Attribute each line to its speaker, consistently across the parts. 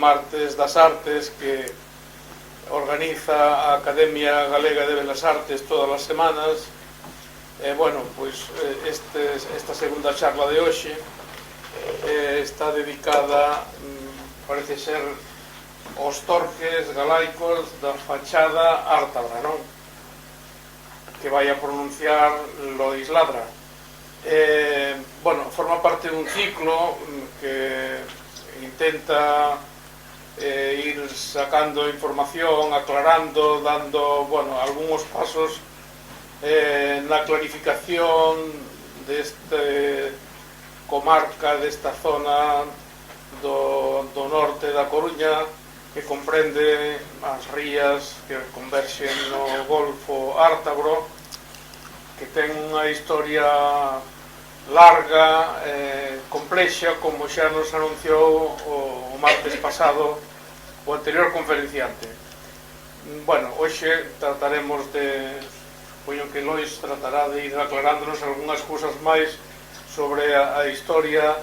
Speaker 1: Martes das Artes que organiza a Academia Galega de Belas Artes todas as semanas. Bueno, pois esta segunda charla de hoxe está dedicada, parece ser, aos torques galaicos da fachada ártabra, non? Que vai a pronunciar Lois Ladra. Bueno, forma parte dun ciclo que intenta ir sacando información, aclarando, dando, bueno, algúns pasos na clarificación deste comarca, desta zona do norte da Coruña, que comprende as rías que converxen no Golfo Ártabro, que ten unha historia larga, complexa, como xa nos anunciou o martes pasado o anterior conferenciante. Bueno, hoxe trataremos de, poño que Lois tratará de ir aclarándonos algunhas cousas máis sobre a historia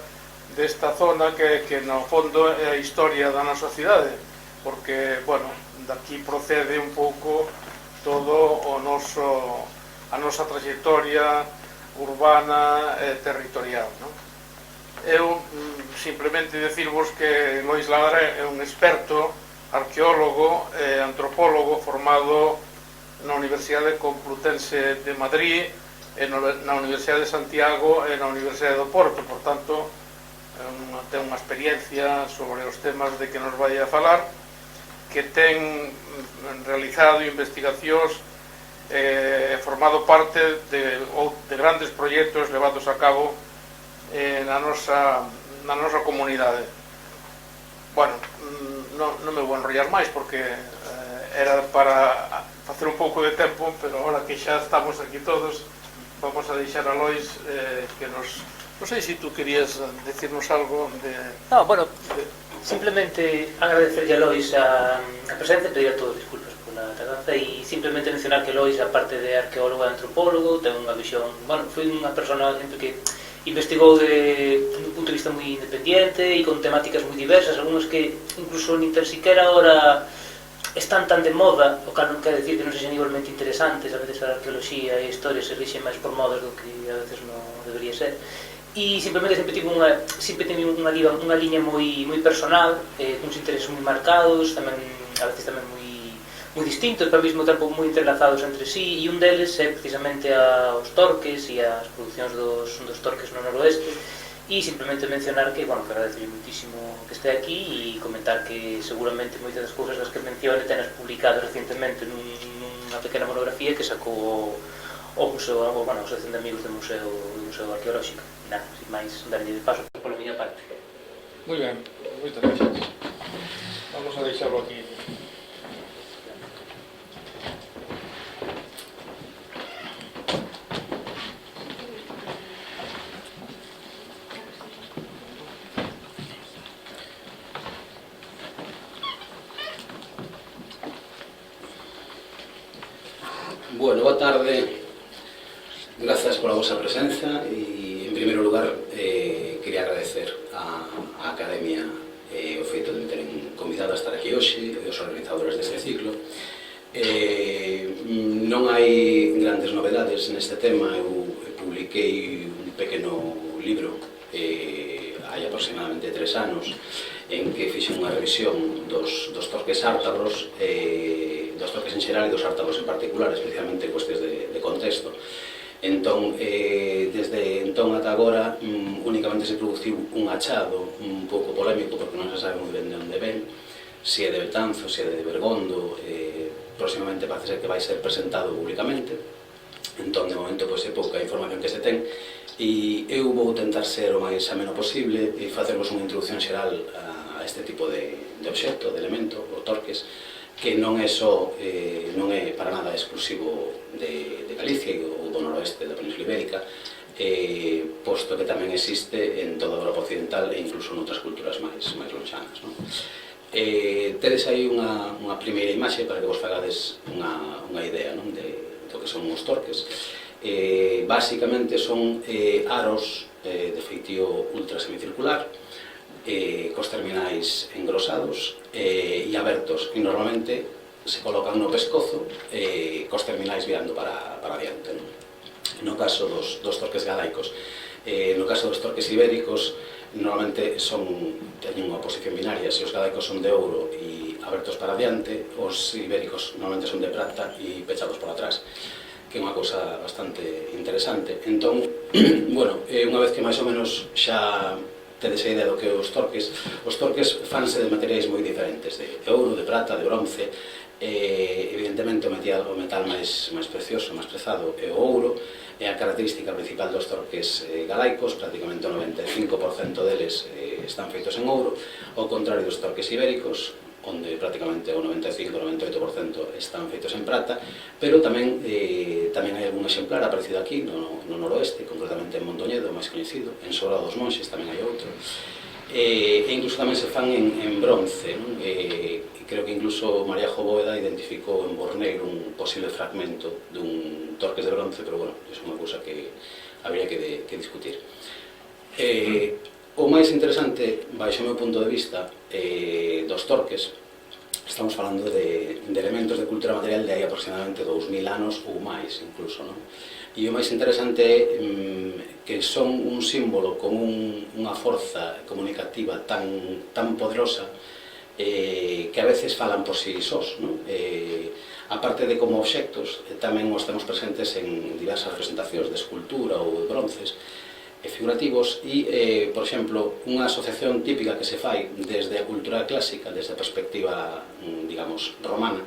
Speaker 1: desta zona que no fondo é a historia da nosa cidade, porque, bueno, daqui procede un pouco todo a nosa trayectoria urbana e territorial, non? Eu simplemente decirvos que Lois Ladra é un experto arqueólogo e antropólogo formado na Universidade Complutense de Madrid e na Universidade de Santiago e na Universidade do Porto, por tanto ten unha experiencia sobre os temas de que nos vai a falar, que ten realizado investigacións formado parte de grandes proxectos levados a cabo na nosa comunidade. Bueno, non me vou enrollar máis porque era para facer un pouco de tempo, pero agora que xa estamos aquí todos, vamos a deixar a Lois que nos... Non sei se tú querías decirnos algo de...
Speaker 2: No, bueno, simplemente agradecerlle a Lois a presencia e pedir a todos disculpas pola tardanza e simplemente mencionar que Lois, aparte de arqueólogo e antropólogo, ten unha visión... Bueno, foi unha persona que investigou de un punto de vista moi independiente e con temáticas moi diversas, algunhas que incluso nin tan siquiera ahora están tan de moda, o cal non quer decir que non sexan igualmente interesantes. A veces a arqueoloxía e a historia se rixe máis por modas do que a veces non debería ser. E simplemente sempre tive unha liña moi personal, uns intereses moi marcados, tamén a veces tamén moi distintos, pero ao mesmo tempo moi entrelazados entre sí, e un deles é precisamente aos torques e as producións dos torques no noroeste. E simplemente mencionar que, bueno, que agradecerlle muitísimo que este aquí e comentar que seguramente moitas das cousas das que mencione tenas publicadas recientemente nunha pequena monografía que sacou o Museo, bueno, a Asociación de Amigos do Museo Arqueolóxico. Nada, sin máis, darlle de paso pola miña parte.
Speaker 1: Moi ben, moitas gracias. Vamos a deixarlo aquí.
Speaker 3: Bueno, boa tarde. Grazas pola vosa presenza e, en primeiro lugar, quería agradecer á Academia o feito de me teren convidado a estar aquí hoxe e os organizadores deste ciclo. Non hai grandes novedades neste tema. Eu publiquei un pequeno libro hai aproximadamente 3 anos en que fixe unha revisión dos torques ártabros, dos torques en xeral e dos ártabros en particular, especialmente cuestións de contexto. Entón, desde entón ata agora, únicamente se produciu un achado un pouco polémico, porque non se sabe moi ben de onde ven, se é de Betanzos, se é de Bergondo. Próximamente parece ser que vai ser presentado públicamente. Entón, de momento, é pouca información que se ten, e eu vou tentar ser o máis ameno posible e facervos unha introducción xeral a este tipo de obxecto, de elemento, o torques, que non é para nada exclusivo de Galicia ou do noroeste da Península Ibérica, posto que tamén existe en toda a Europa Occidental e incluso noutras culturas máis lonxanas. Tedes aí unha primeira imaxe para que vos fagades unha idea do que son os torques. Básicamente son aros de feitío ultrasemicircular, cos terminais engrosados e abertos, e normalmente se colocan no pescozo cos terminais virando para adiante. No caso dos torques galaicos, no caso dos torques ibéricos, normalmente teñen unha posición binaria. Se os galaicos son de ouro e abertos para adiante, os ibéricos normalmente son de prata e pechados por atrás, que é unha cousa bastante interesante. Entón, bueno, unha vez que máis ou menos xa tedes a idea do que os torques fanse de materiais moi diferentes, de ouro, de prata, de bronce. Evidentemente o metal máis precioso, máis prezado é o ouro. É a característica principal dos torques galaicos, prácticamente o 95% deles están feitos en ouro, ao contrario dos torques ibéricos, onde prácticamente o 95-98% están feitos en prata, pero tamén hai algún exemplar aparecido aquí no noroeste, concretamente en Mondoñedo, máis coñecido, en Sobrado dos Monxes tamén hai outro, e incluso tamén se fan en bronce, non? Creo que incluso María Bóveda identificou en Borneiro un posible fragmento dun torques de bronce, pero bueno, é unha cousa que habría que discutir. O máis interesante, baixo o meu punto de vista, dos torques, estamos falando de elementos de cultura material de aí aproximadamente 2000 anos ou máis incluso, non? E o máis interesante é que son un símbolo con unha forza comunicativa tan poderosa que a veces falan por si sós, non? Aparte de como obxectos, tamén os temos presentes en diversas representacións de escultura ou de bronces figurativos e, por exemplo, unha asociación típica que se fai desde a cultura clásica, desde a perspectiva, digamos, romana,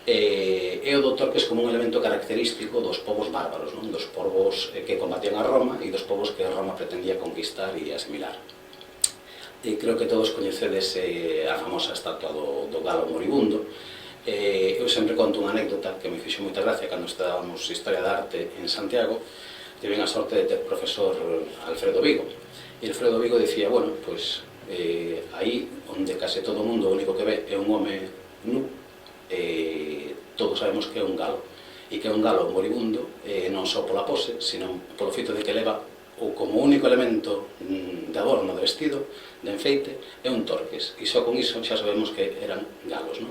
Speaker 3: é o do torques como un elemento característico dos povos bárbaros, non? Dos povos que combatían a Roma e dos povos que Roma pretendía conquistar e asimilar. Creo que todos coñecedes a famosa estatua do galo moribundo. Eu sempre conto unha anécdota que me fixo moita gracia cando estudábamos Historia da Arte en Santiago. Tive a sorte de ter profesor Alfredo Vigo, e Alfredo Vigo dicía, bueno, pois aí onde case todo o mundo o único que ve é un home nu, todos sabemos que é un galo, e que é un galo moribundo non só pola pose, sino polo feito de que leva ou como único elemento de adorno de vestido, de enfeite, é un torques, e só con iso xa sabemos que eran galos, non?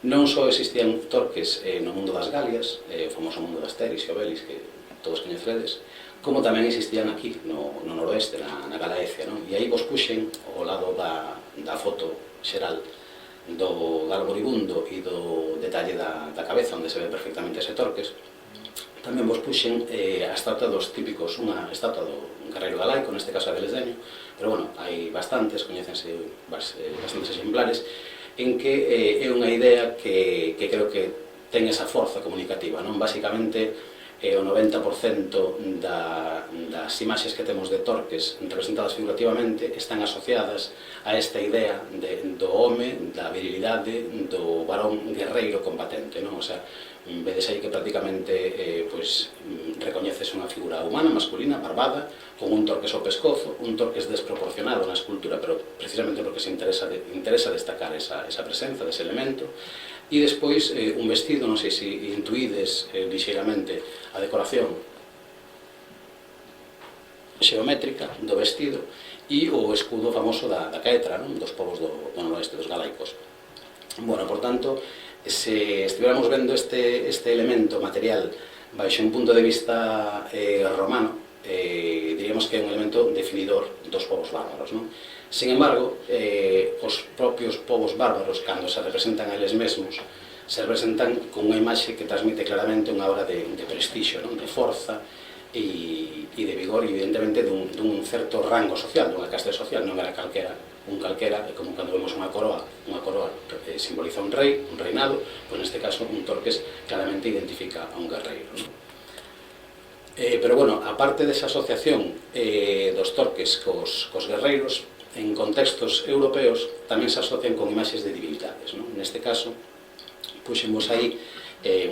Speaker 3: Non só existían torques no mundo das Galias, o famoso mundo das Teris e Obelis, que todos coñeceredes, como tamén existían aquí, no noroeste, na Galaecia, non? E aí vos puxen, ao lado da foto xeral do galo moribundo e do detalle da cabeza, onde se ve perfectamente ese torques, tamén vos puxen a estatua dos típicos, unha estatua do guerreiro galaico, neste caso a de Lesdeño, pero bueno, hai bastantes, coñecense bastantes exemplares, en que é unha idea que creo que ten esa forza comunicativa, non? Básicamente, o 90% das imaxes que temos de torques representadas figurativamente están asociadas a esta idea do home, da virilidade, do varón guerreiro combatente, non? O sea, vedes aí que prácticamente recoñeces unha figura humana, masculina, barbada, con un torques ao pescozo, un torques desproporcionado na escultura, pero precisamente porque se interesa destacar esa presenza dese elemento. E despois un vestido, non sei se intuídes lixeiramente a decoración xeométrica do vestido e o escudo famoso da caetra, non? Dos povos do noroeste, dos galaicos. Bueno, por tanto, se estiveramos vendo este elemento material baixo un punto de vista romano, diríamos que é un elemento definidor dos povos bárbaros, non? Sin embargo, os propios povos bárbaros, cando se representan a eles mesmos, se representan con unha imaxe que transmite claramente unha aura de prestixio, de forza e de vigor, e evidentemente dun certo rango social, dunha caste social. Non era un calquera, é como cando vemos unha coroa simboliza un rei, un reinado, pois neste caso un torques claramente identifica a un guerreiro. Pero bueno, aparte desa asociación dos torques cos guerreiros, en contextos europeos tamén se asocian con imaxes de divinidades. Neste caso, puxemos aí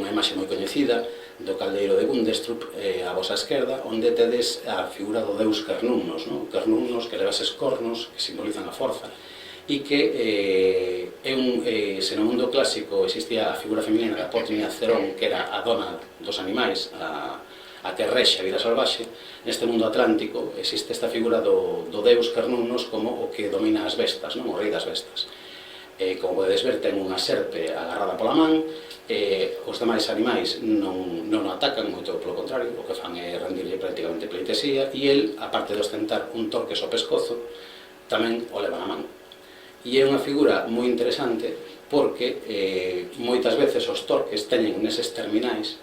Speaker 3: unha imaxe moi coñecida do caldeiro de Gundestrup, a vosa esquerda, onde tedes a figura do deus Cernunnos, Cernunnos que leva eses cornos que simbolizan a forza, e que se no mundo clásico existía a figura feminina da Potnia Cerón, que era a dona dos animais, a a que rexe a vida salvaxe, neste mundo atlántico existe esta figura do deus Cernunnos como o que domina as bestas, o rei das bestas. Como podedes ver, ten unha serpe agarrada pola man, os demais animais non o atacan, moito polo contrario, o que fan é rendirlle prácticamente pleitesía, e el, aparte de ostentar un torques ao pescozo, tamén o leva na man. E é unha figura moi interesante porque moitas veces os torques teñen neses terminais,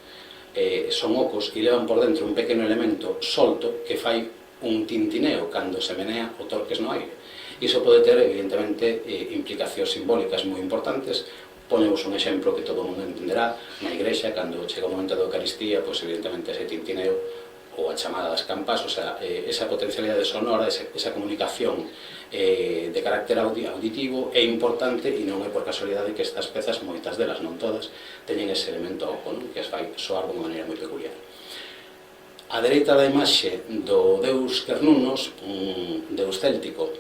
Speaker 3: son ocos e levan por dentro un pequeno elemento solto que fai un tintineo cando se menea o torques no aire. Iso pode ter, evidentemente, implicacións simbólicas moi importantes. Ponemos un exemplo que todo o mundo entenderá. Na igrexa, cando chega o momento da Eucaristía, pois evidentemente ese tintineo ou a chamada das campas, o sea, esa potencialidade sonora, esa comunicación de carácter auditivo é importante e non é por casualidade que estas pezas, moitas delas, non todas, teñen ese elemento oco, que as fai soar de unha maneira moi peculiar. A dereita da imaxe do deus Cernunnos, un deus céltico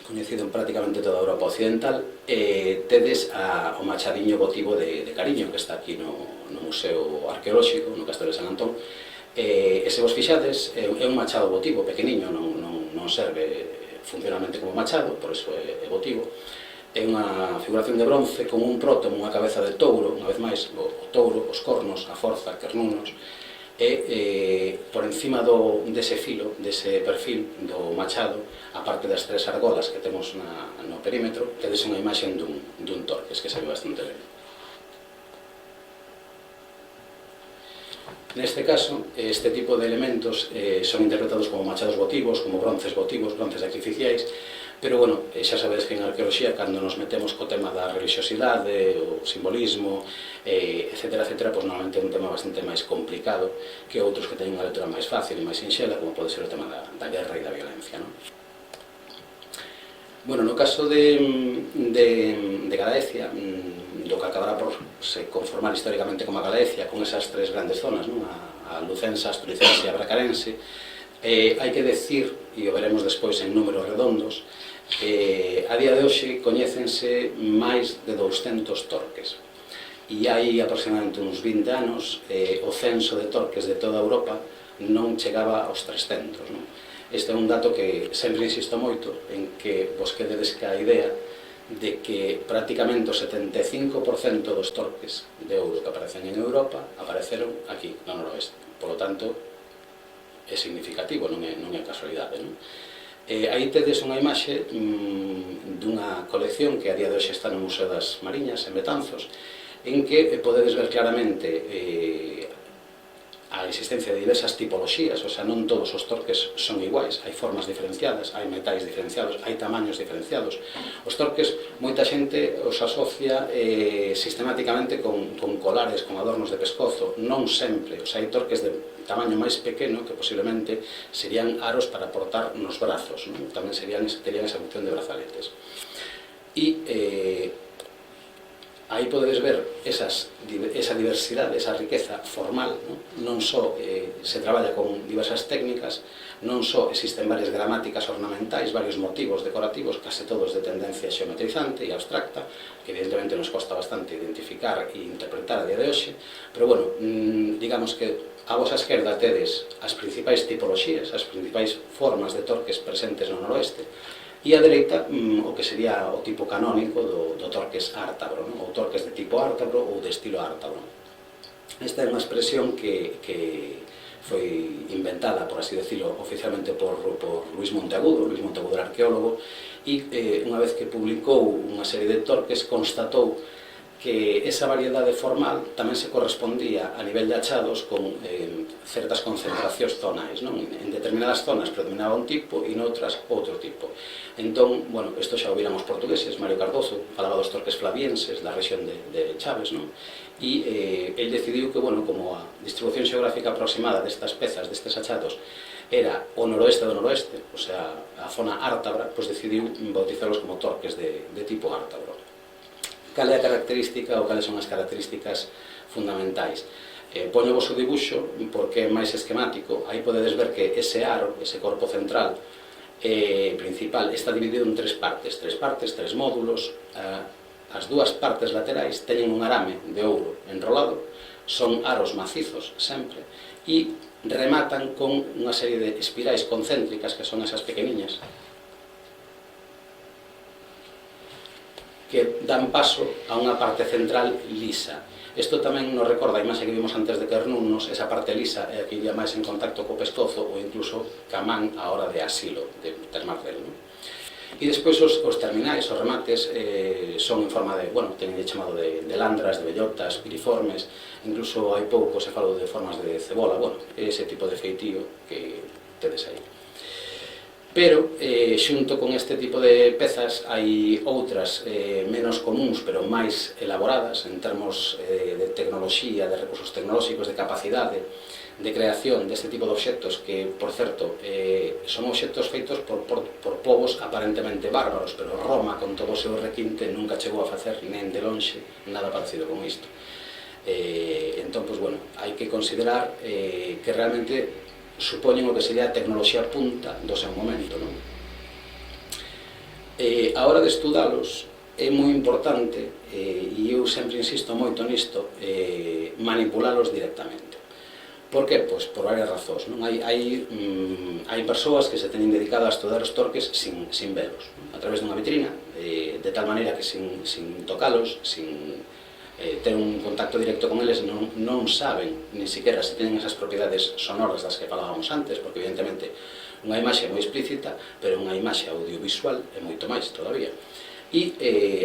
Speaker 3: coñecido en prácticamente toda a Europa occidental, tedes o machadiño votivo de cariño que está aquí no Museo Arqueolóxico, no Castelo de San Antón. E se vos fixades, é un machado votivo pequeniño, non serve funcionalmente como machado, por iso é votivo. É unha figuración de bronce con un prótomo, unha cabeza de touro, unha vez máis, o touro, os cornos, a forza, Cernunnos, e por encima dese filo, dese perfil do machado, a parte das tres argolas que temos no perímetro, tedes unha imaxe dun torques que se ve bastante ben. Neste caso, este tipo de elementos son interpretados como machados votivos, como bronces votivos, bronces sacrificiais, pero, bueno, xa sabedes que en arqueoloxía, cando nos metemos co tema da religiosidade, o simbolismo, etcétera, etcétera, pois normalmente é un tema bastante máis complicado que outros que teñen unha lectura máis fácil e máis sinxela, como pode ser o tema da guerra e da violencia, non? Bueno, no caso de Galaecia, do que acabará por se conformar históricamente como a Galaecia, con esas tres grandes zonas, a lucensa, asturicense e a bracarense, hai que decir, e o veremos despois en números redondos, a día de hoxe coñécense máis de 200 torques. E hai aproximadamente uns 20 anos o censo de torques de toda Europa non chegaba aos 300. Este é un dato que sempre insisto moito en que vos quededes ca idea de que prácticamente o 75% dos torques de ouro que aparecen en Europa apareceron aquí, no noroeste. Por lo tanto, é significativo, non é casualidade. Aí tedes unha imaxe dunha colección que a día de hoxe está no Museo das Mariñas, en Betanzos, en que podedes ver claramente a existencia de diversas tipoloxías, o sea, non todos os torques son iguais, hai formas diferenciadas, hai metais diferenciados, hai tamaños diferenciados. Os torques, moita xente os asocia sistemáticamente con colares, con adornos de pescozo, non sempre, o sea, hai torques de tamaño máis pequeno que posiblemente serían aros para portar nos brazos, tamén terían esa función de brazaletes. E aí podedes ver esa diversidade, esa riqueza formal, non só se traballa con diversas técnicas, non só existen varias gramáticas ornamentais, varios motivos decorativos, case todos de tendencia xeometrizante e abstracta, que evidentemente nos costa bastante identificar e interpretar a día de hoxe, pero, bueno, digamos que a vosa esquerda tedes as principais tipoloxías, as principais formas de torques presentes no noroeste, e a dereita o que sería o tipo canónico do torques ártabro, ou torques de tipo ártabro ou de estilo ártabro. Esta é unha expresión que foi inventada, por así decirlo, oficialmente por Luis Monteagudo era arqueólogo, e unha vez que publicou unha serie de torques constatou que esa variedade formal tamén se correspondía a nivel de achados con certas concentracións zonais, en determinadas zonas predominaba un tipo e noutras outro tipo. Entón, bueno, isto xa o viran os portugueses, Mario Cardozo falaba dos torques flavienses da rexión de Chaves, e el decidiu que, bueno, como a distribución xeográfica aproximada destas pezas, destes achados, era o noroeste do noroeste, o sea, a zona ártabra, pois decidiu bautizarlos como torques de tipo ártabro. Cal é a característica ou cales son as características fundamentais? Poño vos o dibuixo porque é máis esquemático. Aí podedes ver que ese aro, ese corpo central principal, está dividido en tres partes, tres módulos. As dúas partes laterais teñen un arame de ouro enrolado, son aros macizos sempre, e rematan con unha serie de espirais concéntricas, que son esas pequeniñas, que dan paso a unha parte central lisa. Isto tamén nos recorda a imaxe que vimos antes de Quernunnos, esa parte lisa é a que iría máis en contacto co pescozo ou incluso ca man a hora de asilo, de termar del, non? E despois os terminais, os remates, son en forma de, bueno, teñen chamado de landras, de bellotas, piriformes, incluso hai pouco se falou de formas de cebola, bueno, ese tipo de feitío que tedes aí. Pero, xunto con este tipo de pezas, hai outras menos comuns, pero máis elaboradas en termos de tecnoloxía, de recursos tecnolóxicos, de capacidade, de creación deste tipo de obxectos que, por certo, son obxectos feitos por povos aparentemente bárbaros, pero Roma, con todo o seu requinte, nunca chegou a facer nen de lonxe nada parecido con isto. Entón, pois, bueno, hai que considerar que realmente supoñen o que sería a tecnoloxía punta do seu momento, non? A hora de estudalos é moi importante, e eu sempre insisto moito nisto, manipulalos directamente. Por que? Pois por varias razóns, non? Hai persoas que se teñen dedicado a estudar os torques sin velos, a través dunha vitrina, de tal maneira que sin tocalos, sin ter un contacto directo con eles, non saben nin siquiera se teñen esas propiedades sonoras das que falábamos antes, porque evidentemente unha imaxe moi explícita, pero unha imaxe audiovisual é moito máis todavía. E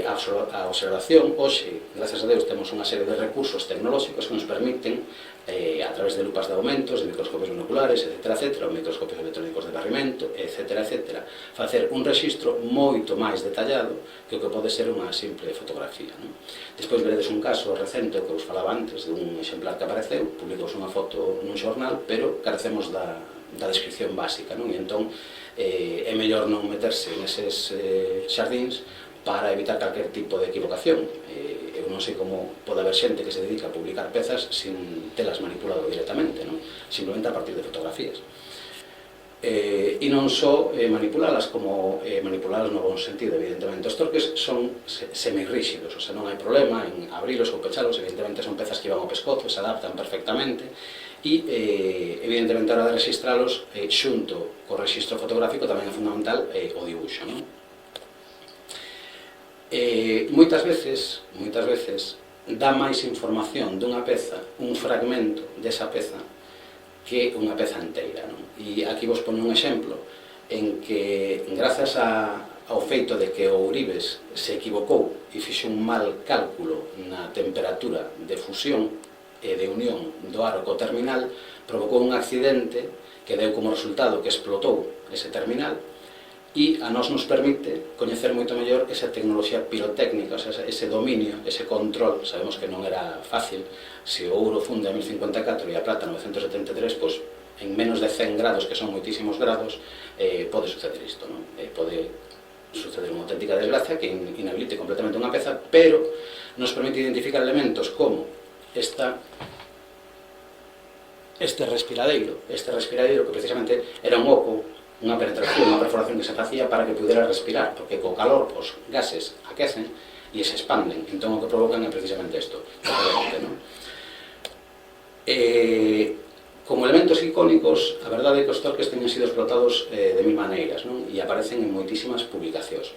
Speaker 3: a observación, hoxe, gracias a Deus, temos unha serie de recursos tecnolóxicos que nos permiten, a través de lupas de aumentos, de microscopios binoculares, etc., ou microscopios electrónicos de barrimento, etc., facer un rexistro moito máis detallado que o que pode ser unha simple fotografía, non? Despois veredes un caso recente, que vos falaba antes, dun exemplar que apareceu, publicouse unha foto nun xornal, pero carecemos da descripción básica, non? E entón é mellor non meterse neses xardíns para evitar calquer tipo de equivocación. Eu non sei como pode haber xente que se dedica a publicar pezas sin telas manipulado directamente, non? Simplemente a partir de fotografías. E non só manipulalas, como manipulalas no bon sentido, evidentemente. Os torques son semirríxidos, o sea, non hai problema en abrilos ou pechalos, evidentemente son pezas que iban ao pescozo, se adaptan perfectamente, e evidentemente a hora de registralos, xunto co registro fotográfico, tamén é fundamental o dibuixo, non? Moitas veces dá máis información dunha peza, un fragmento desa peza, que unha peza inteira, non? E aquí vos poño un exemplo en que, grazas ao feito de que o Ouribes se equivocou e fixe un mal cálculo na temperatura de fusión e de unión do aro co terminal, provocou un accidente que deu como resultado que explotou ese terminal, e a nós nos permite coñecer moito mellor esa tecnoloxía pirotécnica, o sea, ese dominio, ese control. Sabemos que non era fácil. Se o ouro funde a 1054 e a plata a 973, pois en menos de 100 grados, que son moitísimos grados, pode suceder isto, non? Pode suceder unha auténtica desgracia que inhabilite completamente unha peza, pero nos permite identificar elementos como este respiradeiro que precisamente era un oco, unha penetración, unha perforación que se facía para que pudera respirar, porque co calor os gases aquecen e se expanden, entón o que provocan é precisamente isto, non? Como elementos icónicos, a verdade é que os torques teñen sido explotados de mil maneiras, non? E aparecen en moitísimas publicacións.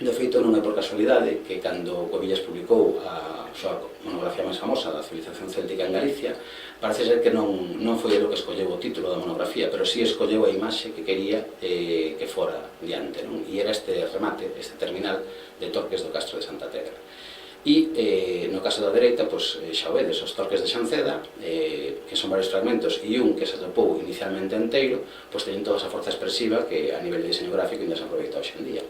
Speaker 3: De feito, non é por casualidade que cando Cuevillas publicou a súa monografía máis famosa da civilización céltica en Galicia, parece ser que non foi ele o que escolleu o título da monografía, pero sí escolleu a imaxe que quería que fora diante, non? E era este remate, este terminal de torques do Castro de Santa Tegra. E no caso da dereita, xa o vedes, os torques de Xanceda, que son varios fragmentos, e un que se atopou inicialmente enteiro, pois teñen toda esa forza expresiva que a nivel de diseño gráfico ainda se aproveita hoxe en día.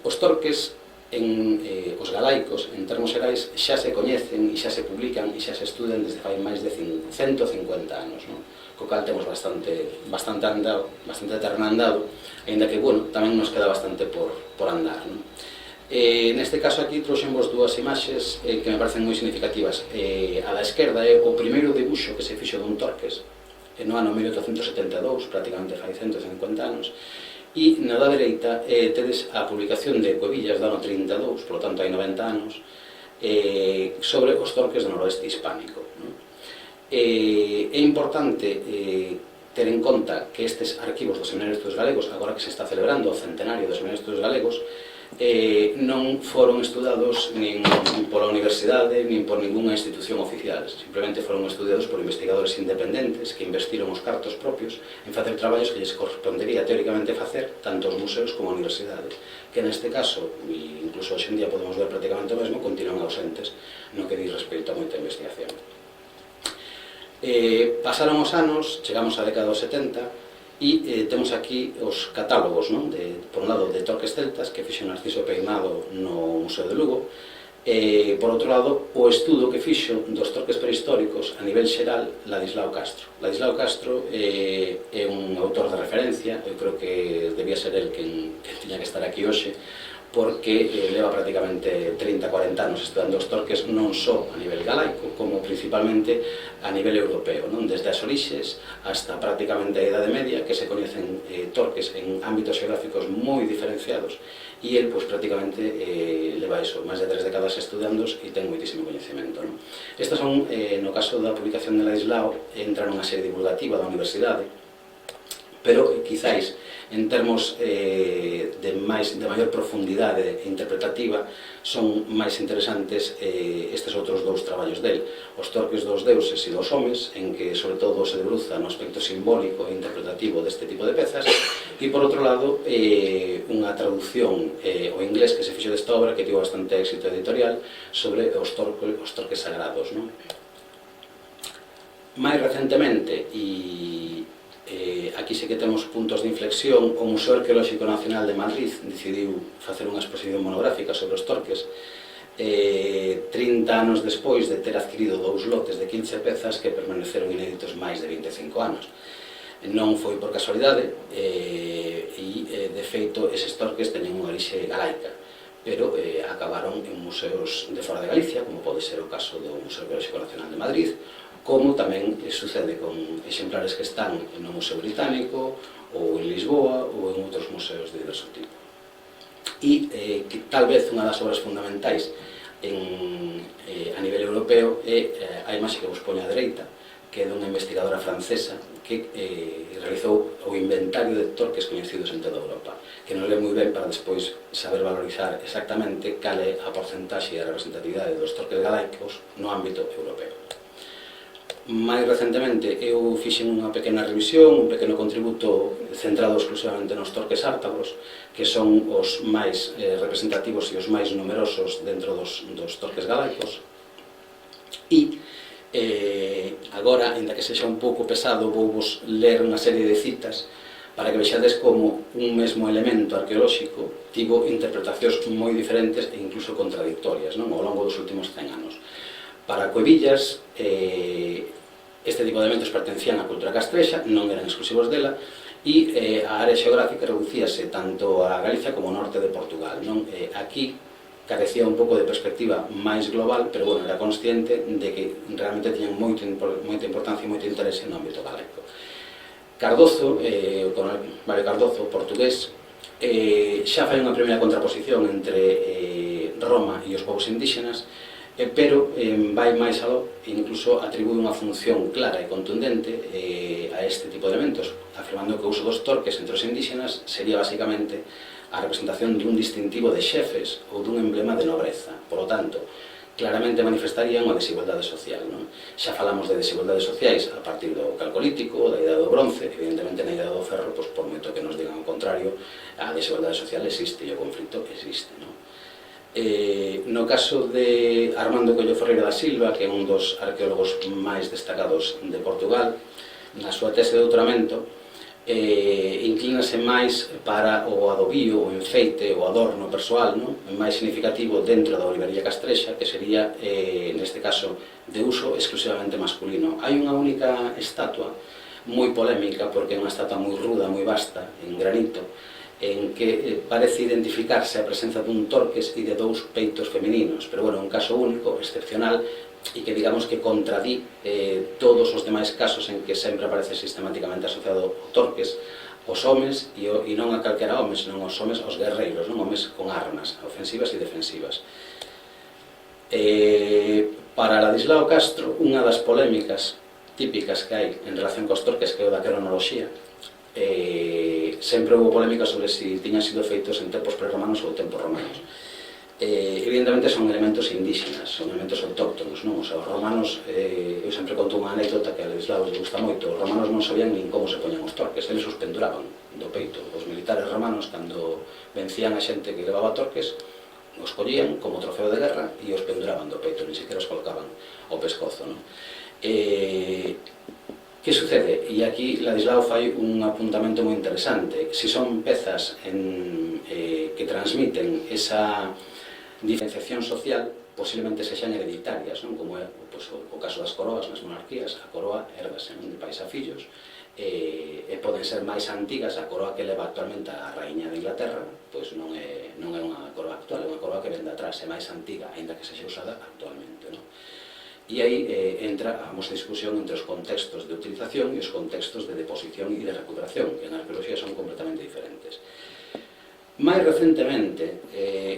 Speaker 3: Os torques, os galaicos, en termos xerais, xa se coñecen e xa se publican e xa se estudan desde fai máis de 150 anos, non? Co cal temos bastante terreno andado, ainda que, bueno, tamén nos queda bastante por andar, non? Neste caso aquí trouxemos dúas imaxes que me parecen moi significativas. A da esquerda é o primeiro dibuixo que se fixo dun torques no ano 1872, prácticamente fai 150 anos, e na da dereita tedes a publicación de Cuevillas do ano 32, polo tanto hai 90 anos, sobre os torques do noroeste hispánico, non? É importante ter en conta que estes arquivos do Seminario de Estudos Galegos, agora que se está celebrando o centenario do Seminario de Estudos Galegos, non foron estudados nin pola universidade nin por ninguna institución oficial, simplemente foron estudados por investigadores independentes que investiron os cartos propios en facer traballos que lles correspondería teóricamente facer tanto os museos como a universidade, que neste caso, e incluso hoxe en día podemos ver prácticamente o mesmo, continúan ausentes no que di respecto a moita investigación. Pasaron os anos, chegamos á década dos 70 e temos aquí os catálogos, non? Por un lado de torques celtas que fixo Narciso Peinado no Museo de Lugo, por outro lado o estudo que fixo dos torques prehistóricos a nivel xeral Ladislao Castro. Ladislao Castro é un autor de referencia, eu creo que debía ser el quen tiña que estar aquí hoxe, porque leva prácticamente 30-40 anos estudando os torques non só a nivel galaico, como principalmente a nivel europeo, non? Desde as orixes hasta prácticamente a Idade Media, que se coñecen torques en ámbitos xeográficos moi diferenciados, e el, pois, prácticamente leva iso, máis de 3 décadas estudándoos e ten moitísimo coñecemento, non? Estas son, no caso da publicación de Ladislao, entra nunha serie divulgativa da universidade, pero quizáis en termos de maior profundidade interpretativa son máis interesantes estes outros dous traballos del, os torques dos deuses e dos homes, en que sobre todo se debruza no aspecto simbólico e interpretativo deste tipo de pezas, e por outro lado unha traducción ao inglés que se fixo desta obra que tivo bastante éxito editorial sobre os torques sagrados, non? Máis recentemente, aquí sí que temos puntos de inflexión, o Museo Arqueolóxico Nacional de Madrid decidiu facer unha exposición monográfica sobre os torques 30 anos despois de ter adquirido 2 lotes de 15 pezas que permaneceron inéditos máis de 25 anos. Non foi por casualidade e, de feito, eses torques teñen unha orixe galaica, pero acabaron en museos de fora de Galicia, como pode ser o caso do Museo Arqueolóxico Nacional de Madrid, como tamén sucede con exemplares que están no Museo Británico ou en Lisboa ou en outros museos de diverso tipo. E que tal vez unha das obras fundamentais a nivel europeo é a imaxe que vos poño á dereita, que é dunha investigadora francesa que realizou o inventario de torques coñecidos en toda Europa, que nos ve moi ben para despois saber valorizar exactamente cal é a porcentaxe e a representatividade dos torques galaicos no ámbito europeo. Máis recentemente eu fixen unha pequena revisión, un pequeno contributo centrado exclusivamente nos torques ártabros, que son os máis representativos e os máis numerosos dentro dos torques galaicos. E agora, ainda que sexa un pouco pesado, vou vos ler unha serie de citas para que vexades como un mesmo elemento arqueolóxico tivo interpretacións moi diferentes e incluso contradictorias, non? Ao longo dos últimos 100 anos. Para Cuevillas, este tipo de elementos pertencían á cultura castrexa, non eran exclusivos dela, e a área xeográfica reducíase tanto a Galicia como ao norte de Portugal, non? Aquí carecía un pouco de perspectiva máis global, pero, bueno, era consciente de que realmente tiñan moita importancia e moito interese no ámbito galaico. Cardozo, o coronel Mario Cardozo, portugués, xa fai unha primeira contraposición entre Roma e os povos indígenas, pero vai máis aló e incluso atribúe unha función clara e contundente a este tipo de elementos, afirmando que o uso dos torques entre os indígenas sería basicamente a representación dun distintivo de xefes ou dun emblema de nobreza. Por lo tanto, claramente manifestaría unha desigualdade social, non? Xa falamos de desigualdades sociais a partir do Calcolítico, da Idade do Bronce, evidentemente na Idade do Ferro, por moito que nos digan o contrario, a desigualdade social existe e o conflito existe, non? No caso de Armando Coello Ferreira da Silva, que é un dos arqueólogos máis destacados de Portugal, na súa tese de doutoramento inclínase máis para o adobío, o enfeite, o adorno persoal, non? Máis significativo dentro da olivería castrexa, que sería, neste caso, de uso exclusivamente masculino. Hai unha única estatua moi polémica, porque é unha estatua moi ruda, moi vasta, en granito, en que parece identificarse a presenza dun torques e de 2 peitos femininos, pero, bueno, un caso único, excepcional, e que, digamos, que contradí todos os demais casos en que sempre aparece sistemáticamente asociado o torques aos homes, e non a calquera home, senón aos homes, aos guerreiros, non? Homes con armas, ofensivas e defensivas. Para Ladislao Castro, unha das polémicas típicas que hai en relación cos torques, que é o da cronoloxía. Sempre houve polémica sobre se tiñan sido feitos en tempos prerromanos ou tempos romanos. Evidentemente son elementos indígenas, son elementos autóctonos, non? Os romanos, eu sempre conto unha anécdota que a Ladislao lle gusta moito. Os romanos non sabían nin como se poñan os torques, eles os penduraban do peito. Os militares romanos, cando vencían a xente que levaba torques, os collían como trofeo de guerra e os penduraban do peito, nin sequera os colocaban ao pescozo, non? Que sucede? E aquí Ladislao fai un apuntamento moi interesante. Se son pezas que transmiten esa diferenciación social, posiblemente sexan hereditarias, non? Como é o caso das coroas nas monarquías. A coroa hérdase de pais a fillos, e poden ser máis antigas. A coroa que leva actualmente a raíña de Inglaterra pois non é unha coroa actual, é unha coroa que vende atrás, é máis antiga, aínda que sexa usada actualmente, non? E aí entra a nosa discusión entre os contextos de utilización e os contextos de deposición e de recuperación, que na arqueoloxía son completamente diferentes. Mais recentemente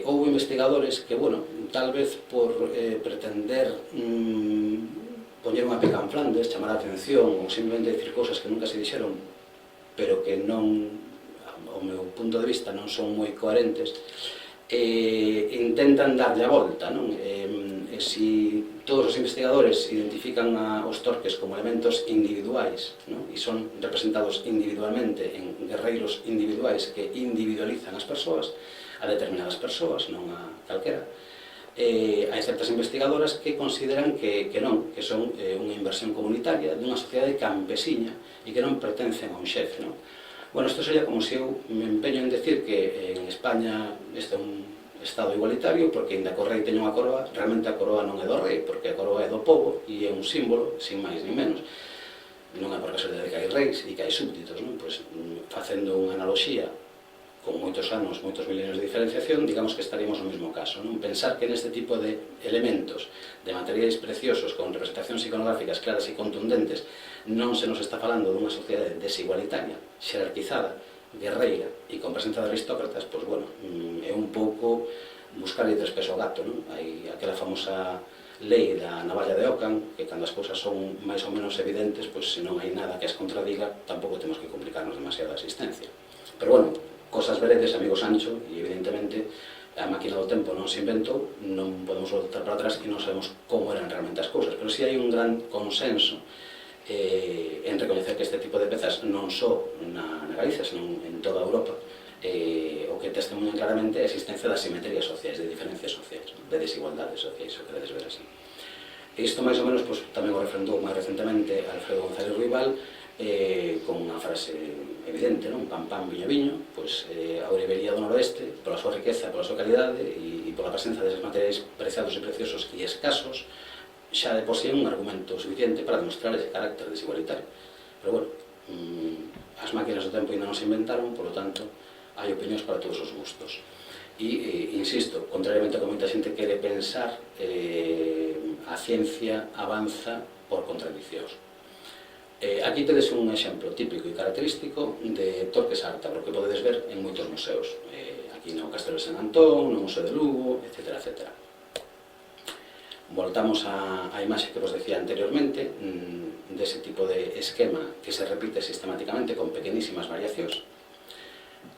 Speaker 3: houve investigadores que, bueno, tal vez por pretender poñer unha peca en Flandes, chamar a atención ou simplemente dicir cousas que nunca se dixeron, pero que non, ao meu punto de vista, non son moi coherentes, intentan darlle a volta, non? Se todos os investigadores identifican os torques como elementos individuais, non? E son representados individualmente en guerreiros individuais que individualizan as persoas, a determinadas persoas, non a calquera. Hai certas investigadoras que consideran que non, que son unha inversión comunitaria dunha sociedade campesiña e que non pertencen a un xefe, non? Bueno, isto sería como se eu me empeño en decir que en España este é un estado igualitario, porque ainda que o rei teña unha coroa, realmente a coroa non é do rei, porque a coroa é do povo e é un símbolo, sin máis nin menos. Non é por casualidade que hai reis e que hai súbditos, non? Pois, facendo unha analoxía con moitos anos, moitos milenios de diferenciación, digamos que estaríamos no mesmo caso, non? Pensar que neste tipo de elementos, de materiais preciosos, con representacións iconográficas claras e contundentes, non se nos está falando dunha sociedade desigualitaria, xerarquizada, guerreira e con presenza de aristócratas, pois, bueno, é un pouco buscarle tres pesos ao gato, non? Hai aquela famosa lei da navalla de Ockham, que cando as cousas son máis ou menos evidentes, pois se non hai nada que as contradiga, tampouco temos que complicarnos demasiada a existencia. Pero, bueno, cosas veredes, amigo Sancho, e evidentemente a máquina do tempo non se inventou, non podemos voltar para atrás e non sabemos como eran realmente as cousas, pero si hai un gran consenso en recoñecer que este tipo de pezas non só na Galicia, senón en toda Europa, o que testemunhan claramente a existencia das simetrías sociais, de diferencias sociais, de desigualdades sociais, o que dedes ver así. E isto máis ou menos tamén o refrendou máis recentemente Alfredo González Ruibal, con unha frase evidente, non? Pam pam, viño viño, pois a Ourivería do Noroeste, pola súa riqueza, pola súa calidade e pola presenza deses materiais preciados e preciosos e escasos, xa de por sí é un argumento suficiente para demostrar ese carácter desigualitario. Pero, bueno, as máquinas do tempo ainda non se inventaron, por lo tanto, hai opinións para todos os gustos. E, insisto, contrariamente a que moita xente quere pensar, a ciencia avanza por contradiccións. Aquí tedes un exemplo típico e característico de torques ártabro que podedes ver en moitos museos. Aquí no Castelo de San Antón, no Museo de Lugo, etc. etc. Voltamos á imaxe que vos decía anteriormente, dese tipo de esquema que se repite sistemáticamente con pequenísimas variacións.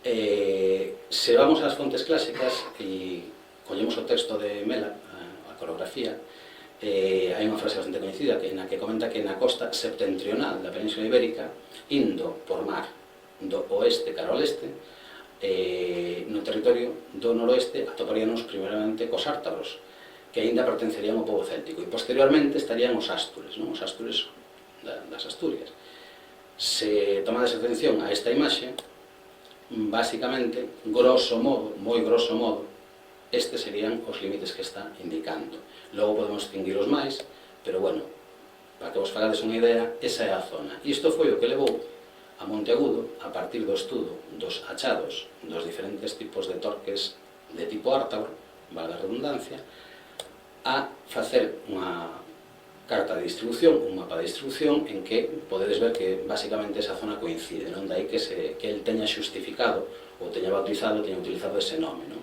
Speaker 3: Se vamos ás fontes clásicas e collemos o texto de Mela, a coreografía, hai unha frase bastante coñecida na que comenta que na costa septentrional da Península Ibérica, indo por mar do oeste cara ao leste, no territorio do noroeste atoparíanos primeramente cos ártabros, que aínda pertencerían ao pobo céltico, e posteriormente estarían os ástures, non? Os ástures das Asturias. Se tomades atención a esta imaxe, básicamente, grosso modo, moi grosso modo, estes serían os límites que está indicando. Logo podemos distinguiros máis, pero, bueno, para que vos fagades unha idea, esa é a zona. Isto foi o que levou a Monteagudo, a partir do estudo dos achados dos diferentes tipos de torques de tipo ártabro, valga a redundancia, a facer unha carta de distribución, un mapa de distribución, en que podedes ver que basicamente esa zona coincide, non? Dai que el teña xustificado ou teña bautizado, teña utilizado ese nome, non?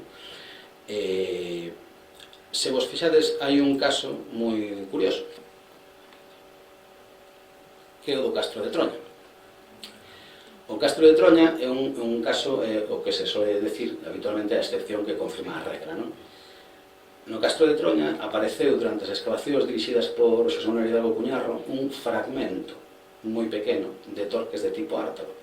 Speaker 3: Se vos fixades, hai un caso moi curioso. que é o do Castro de Troña. O Castro de Troña é un caso, o que se soe decir habitualmente a excepción que confirma a regra, non? No Castro de Troña apareceu durante as excavacións dirixidas por Xosé Manuel Hidalgo Cuñarro un fragmento moi pequeno de torques de tipo ártaro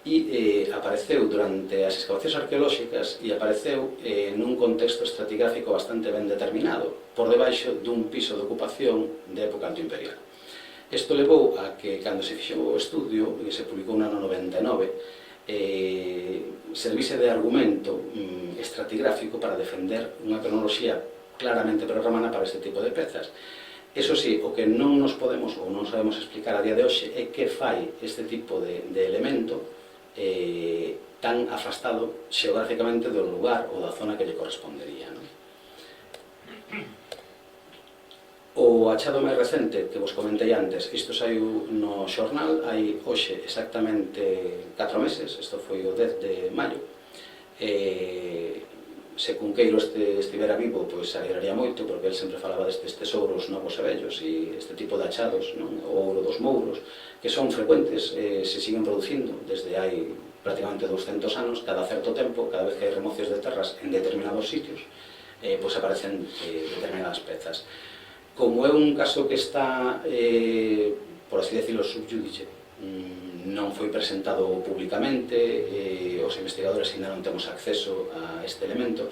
Speaker 3: e apareceu durante as excavacións arqueolóxicas e apareceu nun contexto estratigráfico bastante ben determinado por debaixo dun piso de ocupación de época antoimperial. Isto levou a que, cando se fixou o estudio, que se publicou no ano 99, servise de argumento estratigráfico para defender unha cronoloxía claramente prerromana para este tipo de pezas. Eso sí, o que non nos podemos ou non sabemos explicar a día de hoxe é que fai este tipo de elemento tan afastado xeográficamente do lugar ou da zona que lle correspondería, non? O achado máis recente que vos comentei antes, isto saiu no xornal hai hoxe exactamente 4 meses, isto foi o 10 de maio. Se Cunqueiro estivera vivo, pois se alegraría moito, porque ele sempre falaba destes tesouros novos e vellos e este tipo de achados, non? O ouro dos mouros, que son frecuentes, se siguen producindo desde hai prácticamente 200 anos, cada certo tempo, cada vez que hai remocións de terras en determinados sitios, pois aparecen determinadas pezas. Como é un caso que está, por así decirlo, sub judice, non foi presentado públicamente, os investigadores ainda non temos acceso a este elemento,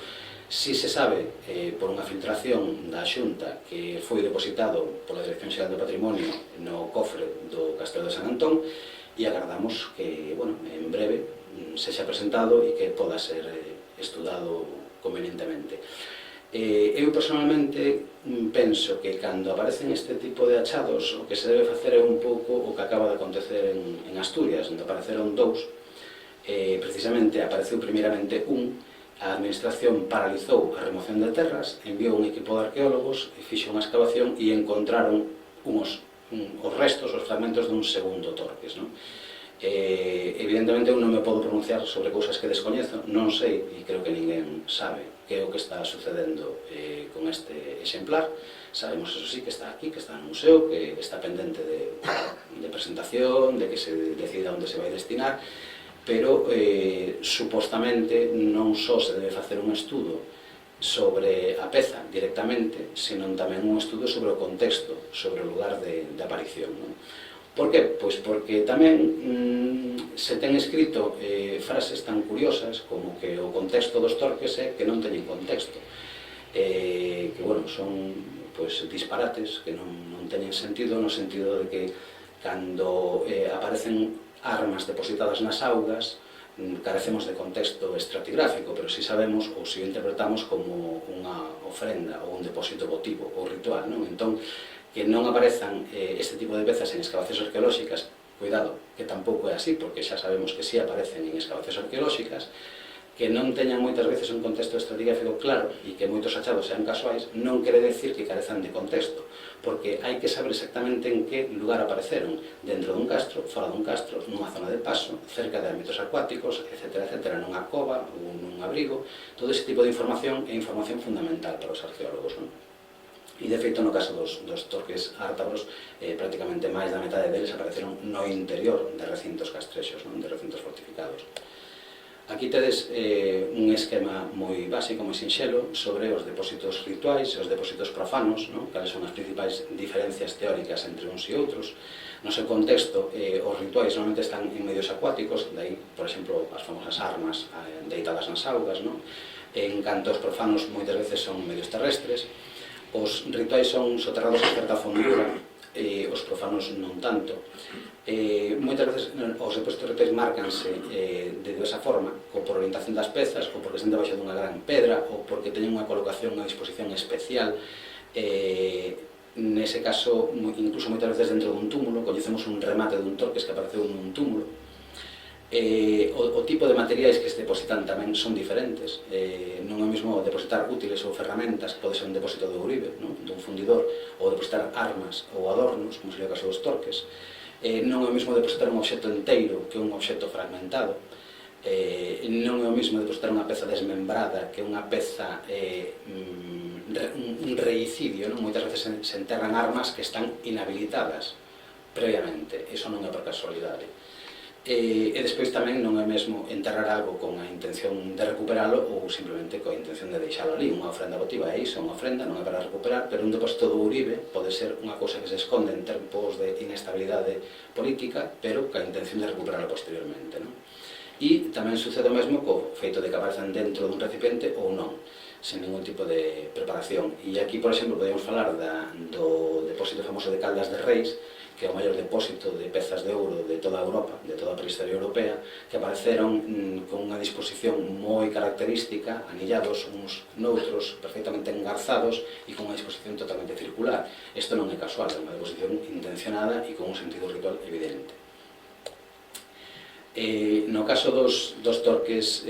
Speaker 3: si se sabe por unha filtración da Xunta que foi depositado pola Dirección Xeral do Patrimonio no cofre do Castelo de San Antón e agardamos que, bueno, en breve sexa presentado e que poda ser estudado convenientemente. Eu personalmente penso que cando aparecen este tipo de achados o que se debe facer é un pouco o que acaba de acontecer en Asturias, onde apareceron dous. Precisamente apareceu primeiramente a administración paralizou a remoción de terras, enviou un equipo de arqueólogos e fixo unha excavación e encontraron os restos, os fragmentos dun segundo torques, non? Evidentemente eu non me podo pronunciar sobre cousas que descoñezo, non sei, e creo que ninguén sabe que é o que está sucedendo con este exemplar. Sabemos, eso sí, que está aquí, que está no museo, que está pendente de presentación, de que se decida onde se vai destinar, pero supostamente non só se debe facer un estudo sobre a peza directamente, senón tamén un estudo sobre o contexto, sobre o lugar de aparición, non? Por que? Pois porque tamén se ten escrito frases tan curiosas como que o contexto dos torques é que non teñen contexto, que, bueno, son disparates que non teñen sentido, no sentido de que cando aparecen armas depositadas nas augas carecemos de contexto estratigráfico, pero si sabemos ou si o interpretamos como unha ofrenda ou un depósito votivo ou ritual, non? Entón, que non aparezan este tipo de pezas en excavacións arqueolóxicas, cuidado, que tampouco é así, porque xa sabemos que si aparecen en excavacións arqueolóxicas, que non teñan moitas veces un contexto estratigráfico claro e que moitos achados sean casuais, non quere decir que carezan de contexto, porque hai que saber exactamente en que lugar apareceron, dentro dun castro, fora dun castro, nunha zona de paso, cerca de ámbitos acuáticos, etc., nunha cova ou nun abrigo. Todo ese tipo de información é información fundamental para os arqueólogos, non? E, de feito, no caso dos torques ártabros, prácticamente máis da metade deles apareceron no interior de recintos castrexos, de recintos fortificados. Aquí tedes un esquema moi básico, moi sinxelo, sobre os depósitos rituais e os depósitos profanos, cales son as principais diferencias teóricas entre uns e outros. No seu contexto, os rituais normalmente están en medios acuáticos, daí, por exemplo, as famosas armas deitadas nas augas, en canto os profanos moitas veces son medios terrestres. Os rituais son soterrados a certa fondura, os profanos non tanto. Moitas veces os depósitos rituais márcanse de diversa forma, ou por orientación das pezas, ou porque están debaixo dunha gran pedra, ou porque teñen unha colocación, unha disposición especial. Nese caso, incluso moitas veces dentro dun túmulo, coñecemos un remate dun torques que apareceu nun túmulo. O tipo de materiais que se depositan tamén son diferentes. Non é o mesmo depositar útiles ou ferramentas, que pode ser un depósito de ourive, dun fundidor, ou depositar armas ou adornos, como sería o caso dos torques. Non é o mesmo depositar un obxecto inteiro que un obxecto fragmentado. Non é o mesmo depositar unha peza desmembrada que unha peza, un reicidio. Moitas veces se enterran armas que están inhabilitadas previamente, iso non é por casualidade. E despois tamén non é mesmo enterrar algo con a intención de recuperalo ou simplemente coa intención de deixalo ali. Unha ofrenda votiva é iso, unha ofrenda non é para recuperar, pero un depósito do Uribe pode ser unha cousa que se esconde en tempos de inestabilidade política, pero coa intención de recuperalo posteriormente, non? E tamén sucede o mesmo co feito de que aparezan dentro dun recipiente ou non, sen ningún tipo de preparación. E aquí, por exemplo, podemos falar do depósito famoso de Caldas de Reis, que é o maior depósito de pezas de ouro de toda a Europa, de toda a prehistoria europea, que apareceron con unha disposición moi característica, anillados uns noutros, perfectamente engarzados e con unha disposición totalmente circular. Isto non é casual, é unha disposición intencionada e con un sentido ritual evidente. No caso dos torques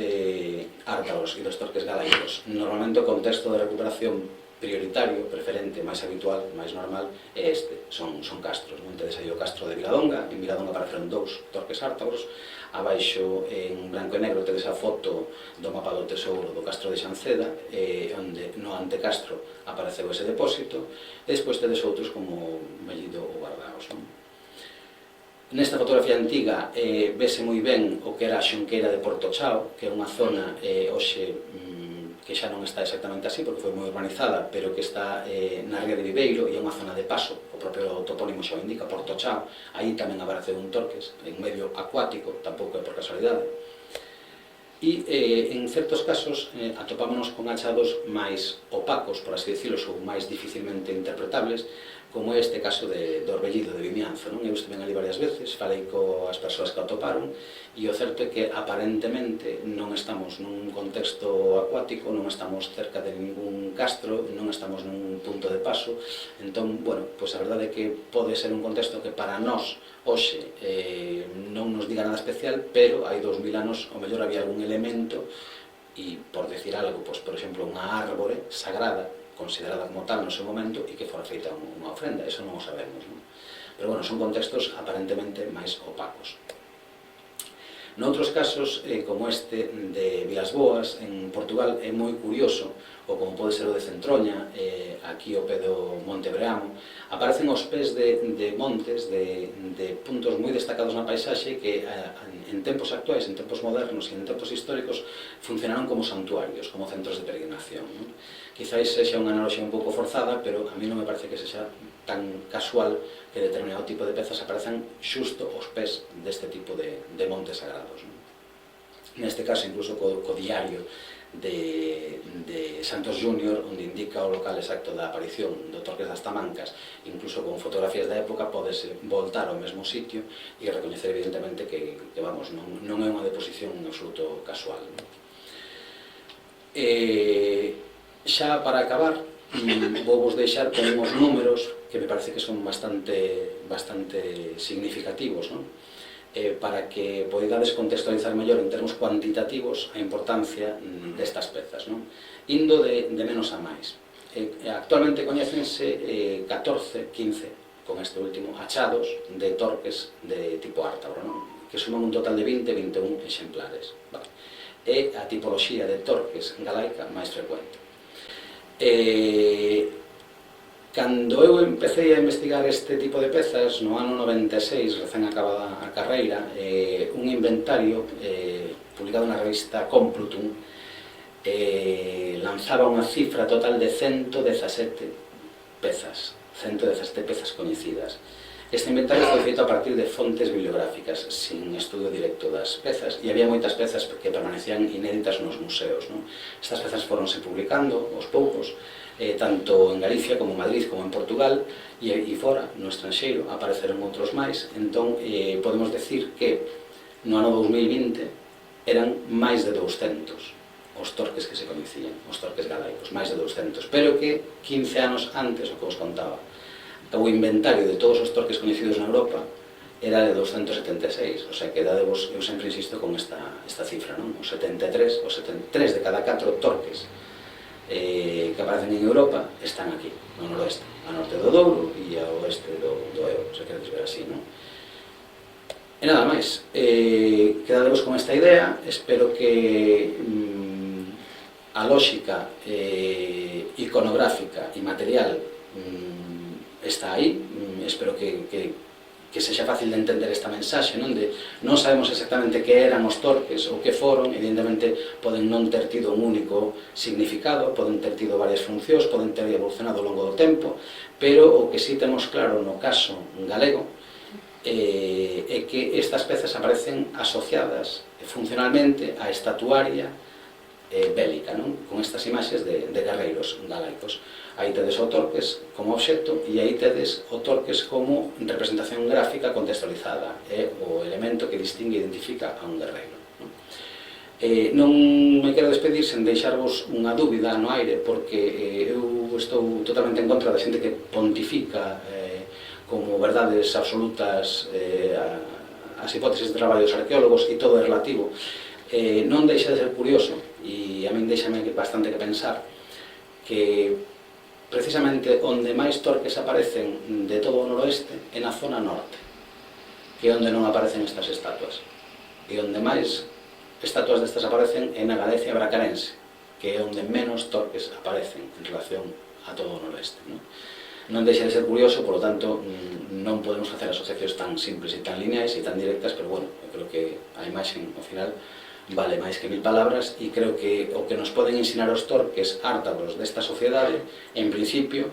Speaker 3: ártabros e dos torques galaicos, normalmente o contexto de recuperación prioritario, preferente, máis habitual, máis normal, é este, son castros. Entedes aí o castro de Viladonga, en Viladonga apareceron 2 torques ártabros, abaixo en branco e negro tedes a foto do mapa do tesouro do castro de Xanceda, onde no antecastro apareceu ese depósito, e despois tedes outros como Mellido ou Bardaos. Nesta fotografía antiga vese moi ben o que era a xunqueira de Porto Chao, que é unha zona hoxe que xa non está exactamente así porque foi moi urbanizada, pero que está na ría de Viveiro e é unha zona de paso, o propio topónimo xa o indica, Porto Chao. Aí tamén apareceu un torques en medio acuático, tampouco é por casualidade. E en certos casos atopámonos con achados máis opacos, por así decirlo, ou máis dificilmente interpretables, como é este caso do Orbellido de Vimianzo. Eu estive ali varias veces, falei coas persoas que o atoparon, e o certo é que aparentemente non estamos nun contexto acuático, non estamos cerca de ningún castro, non estamos nun punto de paso. Entón, bueno, pois a verdade é que pode ser un contexto que para nós hoxe non nos diga nada especial, pero hai 2000 anos o mellor había algún elemento, e por decir algo, pois, por exemplo, unha árbore sagrada considerada como tal no seu momento e que fora feita unha ofrenda, eso non o sabemos, non? Pero, bueno, son contextos aparentemente máis opacos. Noutros casos, como este de Vilas Boas, en Portugal, é moi curioso, ou como pode ser o de Centroña, aquí ao pé do Monte Breamo, aparecen aos pés de montes, de puntos moi destacados na paisaxe que en tempos actuais, en tempos modernos e en tempos históricos funcionaron como santuarios, como centros de peregrinación. Quizás sexa unha analoxía un pouco forzada, pero a mí non me parece que sexa tan casual que determinado tipo de pezas aparezan xusto aos pés deste tipo de montes sagrados. Neste caso, incluso co diario de Santos Júnior, onde indica o local exacto da aparición do Torques das Tamancas, incluso con fotografías da época, podese voltar ao mesmo sitio e recoñecer evidentemente que vamos, non é unha deposición en absoluto casual. Xa para acabar, vou vos deixar con uns números que me parece que son bastante significativos, para que podades contextualizar mellor en termos cuantitativos a importancia destas pezas, indo de menos a máis. Actualmente coñécense 14, 15, con este último, achados de torques de tipo ártabro, que suman un total de 20-21 exemplares. É a tipoloxía de torques galaica máis frecuente. Cando eu empecé a investigar este tipo de pezas, no ano 96, recén acabada a carreira, un inventario publicado na revista Complutum lanzaba unha cifra total de 117 pezas, 117 pezas coñecidas. Este inventario foi feito a partir de fontes bibliográficas, sin estudo directo das pezas, e había moitas pezas que permanecían inéditas nos museos. Estas pezas foronse publicando aos poucos, tanto en Galicia como en Madrid como en Portugal, e fora, no estranxeiro, apareceron outros máis. Entón, podemos decir que no ano 2020 eran máis de 200 os torques que se coñecían, os torques galaicos, máis de 200, pero que 15 anos antes, o que vos contaba, o inventario de todos os torques coñecidos na Europa era de 276, o sea que dadevos, eu sempre insisto con esta cifra, os 73, os 3 de cada 4 torques que aparecen en Europa están aquí, no noroeste, a norte do Douro e ao oeste do Ebro, se queredes ver así, non? E nada máis, quedadevos con esta idea, espero que a lógica iconográfica e material está aí, espero que que sexa fácil de entender esta mensaxe, non? De non sabemos exactamente que eran os torques ou que foron, evidentemente poden non ter tido un único significado, poden ter tido varias funcións, poden ter evolucionado ao longo do tempo, pero o que sí temos claro no caso galego é que estas pezas aparecen asociadas funcionalmente á estatuaria bélica, non? Con estas imaxes de guerreiros galaicos. Aí tedes o torques como obxecto e aí tedes o torques como representación gráfica contextualizada, é o elemento que distingue e identifica a un guerreiro. Non me quero despedir sen deixarvos unha dúbida no aire, porque eu estou totalmente en contra da xente que pontifica como verdades absolutas as hipótesis de traballo dos arqueólogos e todo é relativo. Non deixa de ser curioso, e a min deixame bastante que pensar, que precisamente onde máis torques aparecen de todo o noroeste é na zona norte, que é onde non aparecen estas estatuas, e onde máis estatuas destas aparecen é na Galicia bracarense, que é onde menos torques aparecen en relación a todo o noroeste. Non deixa de ser curioso, por lo tanto non podemos facer asociacións tan simples e tan lineais e tan directas, pero bueno, eu creo que a imaxe ao final vale máis que 1000 palabras, e creo que o que nos poden ensinar os torques ártabros desta sociedade, en principio,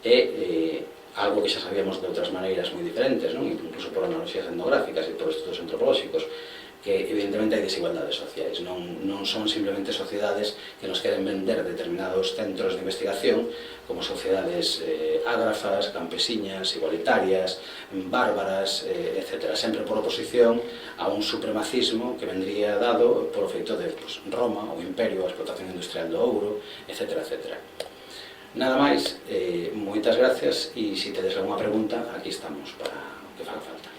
Speaker 3: é algo que xa sabíamos de outras maneiras moi diferentes, non? Incluso por analogías etnográficas e por estudos antropolóxicos, que evidentemente hai desigualdades sociais, non son simplemente sociedades que nos queren vender determinados centros de investigación como sociedades ágrafas, campesiñas, igualitarias, bárbaras, etc. Sempre por oposición a un supremacismo que vendría dado por o feito de Roma, o Imperio, a explotación industrial do ouro, etc. etc. Nada máis, moitas gracias, e se tedes alguna pregunta, aquí estamos para o que faga falta.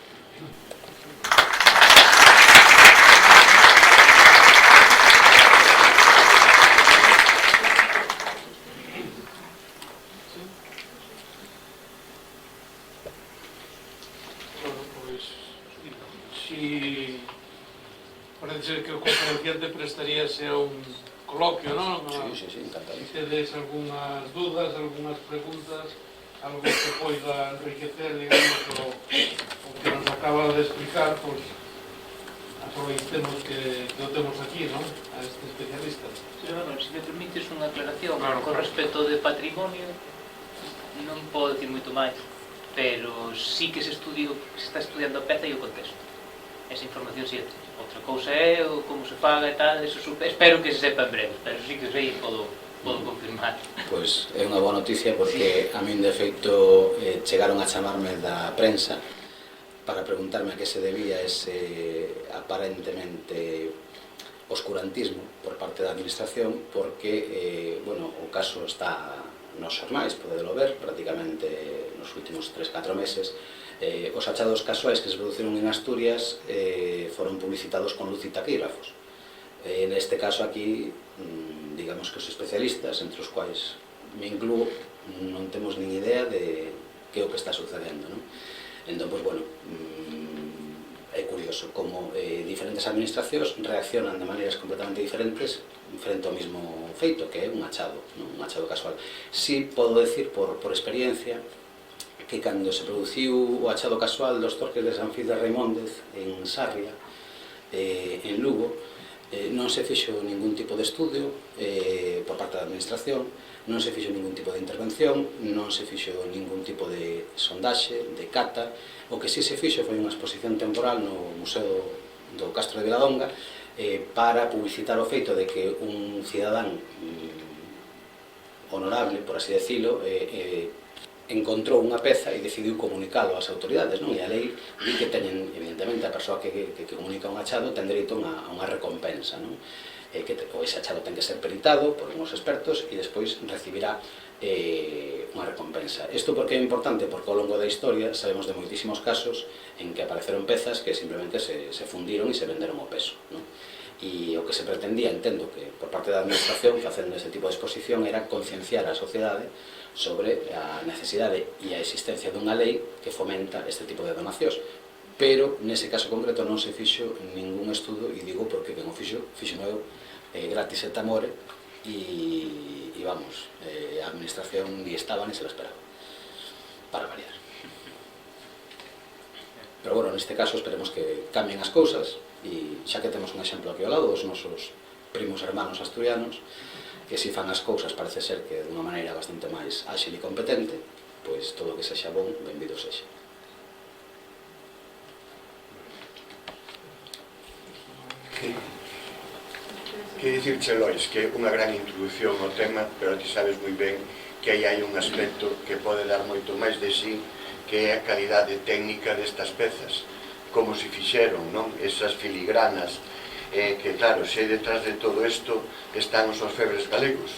Speaker 1: Parece ser que o conferenciante prestaríase a un coloquio, non?
Speaker 3: Sí, encantado.
Speaker 1: Se tedes algunhas dudas, algunhas preguntas, algo que poida enriquecer, digamos, o que nos acaba de explicar, pois aproveitemos que o temos aquí, non? A este especialista.
Speaker 2: Sí, bueno, se me permites unha aclaración,
Speaker 1: claro,
Speaker 2: con respecto de patrimonio, non podo dicir moito máis, pero sí que se está estudiando a peza e o contexto. Esa información sí. Outra cousa é como se paga e tal, eso espero que se sepa en breve, pero sí que sei, podo confirmar.
Speaker 3: Pois é unha boa noticia, porque a min de feito chegaron a chamarme da prensa para preguntarme a que se debía ese aparentemente oscurantismo por parte da administración, porque, bueno, o caso está nos xornais, podedelo ver, prácticamente nos últimos 3-4 meses. Os achados casuais que se produciron en Asturias foron publicitados con luz e taquígrafos. Neste caso aquí, digamos que os especialistas, entre os quais me incluo, non temos nin idea de que é o que está sucedendo, non? Entón, pois, bueno, é curioso como diferentes administracións reaccionan de maneiras completamente diferentes frente ao mesmo feito, que é un achado, non? Un achado casual. Si podo decir, por experiencia, que cando se produciu o achado casual dos torques de San Fils de Raimóndez en Sarria, en Lugo, non se fixo ningún tipo de estudio por parte da administración, non se fixo ningún tipo de intervención, non se fixo ningún tipo de sondaxe, de cata. O que sí se fixo foi unha exposición temporal no Museo do Castro de Viladonga para publicitar o feito de que un cidadán honorable, por así decirlo, encontrou unha peza e decidiu comunicalo ás autoridades, non? E a lei di que teñen, evidentemente, a persoa que comunica un achado ten dereito a unha recompensa, non? O ese achado ten que ser peritado por uns expertos e despois recibirá unha recompensa. Isto porque é importante? Porque ao longo da historia sabemos de moitísimos casos en que apareceron pezas que simplemente se fundiron e se venderon ao peso, non? E o que se pretendía, entendo que por parte da administración, facendo este tipo de exposición, era concienciar a sociedade sobre a necesidade e a existencia dunha lei que fomenta este tipo de donacións. Pero, nese caso concreto, non se fixo ningún estudo, e digo porque quen o fixo eu, gratis et amore, e vamos, a administración ni estaba ni se la esperaba, para variar. Pero, bueno, neste caso esperemos que cambien as cousas, e xa que temos un exemplo aquí ao lado dos nosos primos hermanos asturianos, que si fan as cousas parece ser que de unha maneira bastante máis áxil e competente, pois todo o que sexa bon, benvido sexa.
Speaker 4: Que dicirche, Lois, que é unha gran introducción ao tema, pero ti sabes moi ben que aí hai un aspecto que pode dar moito máis de sí, que é a calidade técnica destas pezas, como se fixeron, non? Esas filigranas, que claro, se detrás de todo isto están os orfebres galegos.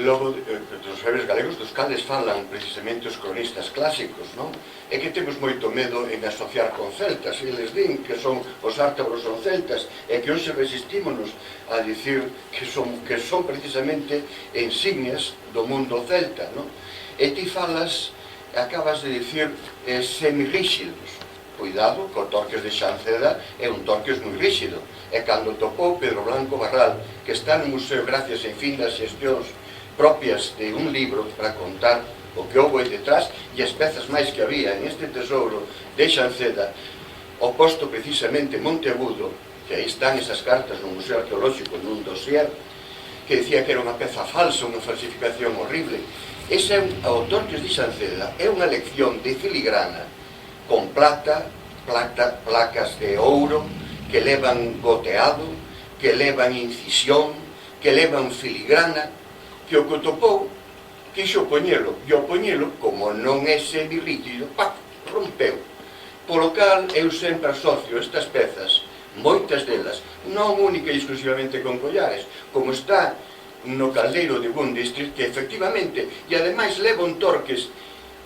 Speaker 4: Logo, os orfebres galegos dos cales falan precisamente os cronistas clásicos, non? É que temos moito medo en asociar con celtas, e eles din que son os ártabros son celtas, e que hoxe resistímonos a dicir que son precisamente insignias do mundo celta, non? E ti falas, acabas de dicir, semi-ríxidos. Cuidado, co Torques de Xanceda é un Torques moi ríxido. E cando topou Pedro Blanco Barral, que está no museo gracias en fin das xestións propias de un libro para contar o que houve detrás e as pezas máis que había en este tesouro de Xanceda, oposto precisamente Monteagudo, que aí están esas cartas no Museo Arqueolóxico nun dossier, que dicía que era unha peza falsa, unha falsificación horrible. Ese o Torques de Xanceda é unha lección de filigrana con plata, placas de ouro, que levan goteado, que levan incisión, que levan filigrana, que o que topou quixo poñelo, e o poñelo, como non é semi-rígido, rompeu. Polo cal eu sempre asocio estas pezas, moitas delas, non única e exclusivamente con collares, como está no caldeiro de Bundy Street, que efectivamente, e ademais leva un Torques.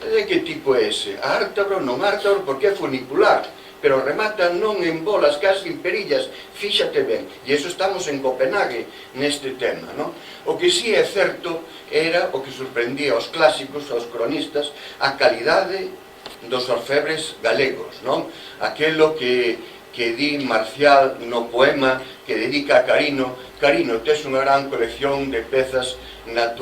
Speaker 4: De que tipo é ese? Ártabro, non ártabro, porque é funicular, pero remata non en bolas, casi en perillas, fíxate ben. E iso estamos en Copenhague neste tema, non? O que sí é certo era o que sorprendía aos clásicos, aos cronistas, a calidade dos orfebres galegos, non? Aquelo que di Marcial no poema que dedica a Carino. Carino, tes unha gran colección de pezas nas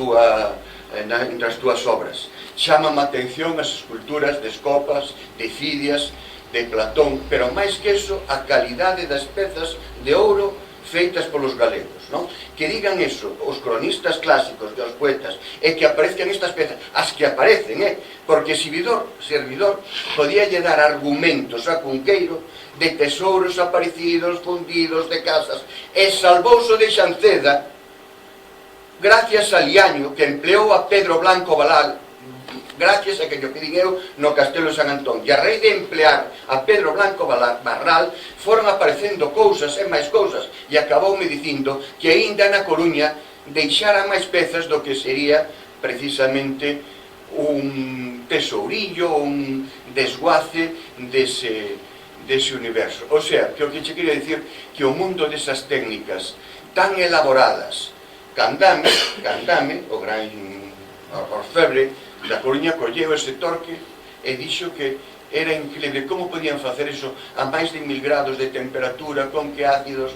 Speaker 4: túas obras. Chámame a atención as esculturas de Escopas, de Fidias, de Platón, pero máis que eso, a calidade das pezas de ouro feitas polos galegos, non? Que digan eso, os cronistas clásicos, os poetas, e que aparezcan estas pezas, as que aparecen, porque Servidor podía lle dar argumentos a Cunqueiro de tesouros aparecidos, fundidos, de casas, e salvouse de Xanceda, gracias a Liaño, que empleou a Pedro Blanco Barral, gracias a que yo pedín eu no Castelo de San Antón. E a raíz de emplear a Pedro Blanco Barral, foron aparecendo cousas e máis cousas, e acaboume dicindo que aínda na Coruña deixara máis pezas do que sería precisamente un tesourillo, un desguace dese universo. O sea, que o que che queria dicir que o mundo desas técnicas tan elaboradas, Candame, o gran orfebre da Coruña, colleu ese Torque e dixo que era increíble como podían facer eso a máis de 1000 grados de temperatura, con que ácidos.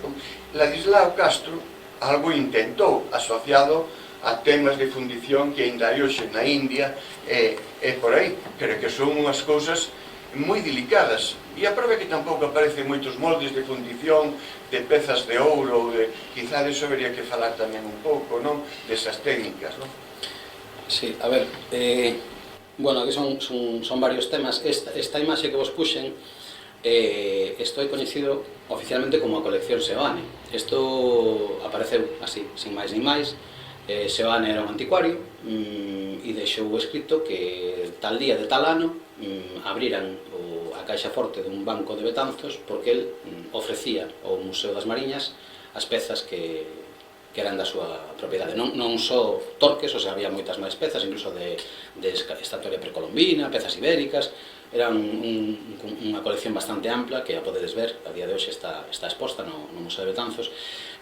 Speaker 4: Ladislao Castro algo intentou asociado a temas de fundición que ainda hai hoxe na India e por aí, pero que son unhas cousas moi delicadas. E a prova que tampouco aparecen moitos moldes de fundición de pezas de ouro, quizá de eso vería que falar tamén un pouco, non? Desas técnicas, non?
Speaker 3: Sí, a ver, bueno, aquí son varios temas. Esta imaxe que vos puxen isto é coñecido oficialmente como a colección Seoane. Isto apareceu así, sin máis nin máis. Seoane era un anticuario e deixou escrito que tal día de tal ano abriran a caixa forte dun banco de Betanzos porque el ofrecía ao Museo das Mariñas as pezas que eran da súa propiedade. Non só Torques, o sea, había moitas máis pezas, incluso de estatuaria precolombina, pezas ibéricas. Era unha colección bastante ampla que a podedes ver, a día de hoxe está exposta no Museo de Betanzos.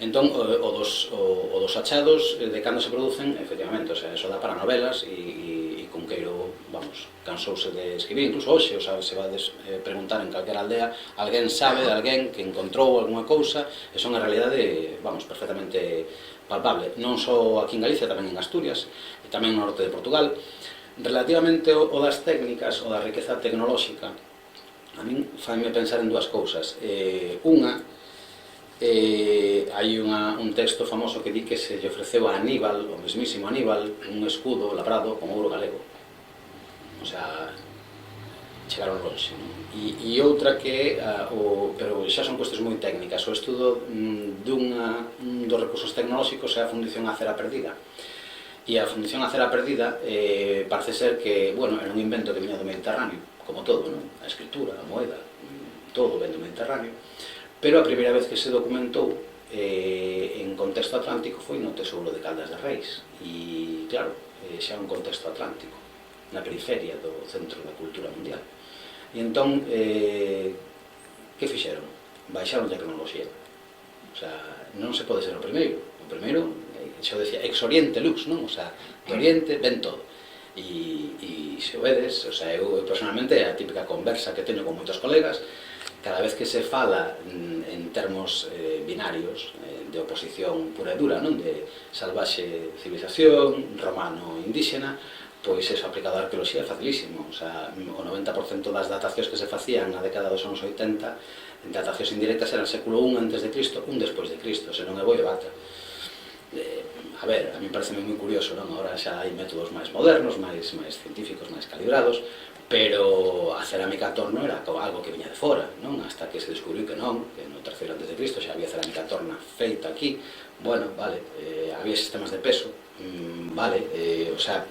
Speaker 3: Entón, o dos achados de cando se producen, efectivamente, o sea, eso dá para novelas e Cunqueiro, vamos, cansouse de escribir, incluso hoxe, o sea, se vades preguntar en calquera aldea, alguén sabe de alguén que encontrou algunha cousa, e son a realidade, vamos, perfectamente palpable, non só aquí en Galicia, tamén en Asturias, e tamén no norte de Portugal. Relativamente o das técnicas, o da riqueza tecnolóxica, A min faime pensar en dúas cousas. Unha, hai un texto famoso que di que se lle ofreceu a Aníbal, o mesmísimo Aníbal, un escudo labrado con ouro galego. O sea, chegaron longe. E outra que, pero xa son cuestións moi técnicas, o estudo dos recursos tecnolóxicos é a Fundición A Cera Perdida. E a Fundición A Cera Perdida parece ser que, bueno, era un invento que viña do Mediterráneo, como todo, non? A escritura, a moeda, todo ven do Mediterráneo, pero a primeira vez que se documentou en contexto atlántico foi no Tesouro de Caldas de Reis, e claro, xa un contexto atlántico, na periferia do centro da cultura mundial. E entón, que fixeron? Baixaron a tecnoloxía. O sea, non se pode ser o primeiro. O primeiro, xa decía, ex oriente lux, non? O sea, de oriente ven todo. E se o vedes, o sea, eu personalmente a típica conversa que teño con moitos colegas, cada vez que se fala en termos binarios de oposición pura e dura, non? De salvaxe civilización, romano indígena, pois eso aplicado á arqueoloxía é facilísimo. O sea, o 90% das datacións que se facían na década dos anos 80, datacións indirectas eran século I antes de Cristo, un despois de Cristo, se non é boi e bata. A ver, a mí parece moi curioso, non? Agora xa hai métodos máis modernos, máis científicos, máis calibrados, pero a cerámica a torno era algo que viña de fora, non? Hasta que se descubriu que non, que no terceiro antes de Cristo xa había cerámica a torna feita aquí. Bueno, vale, había sistemas de peso, vale, o sea,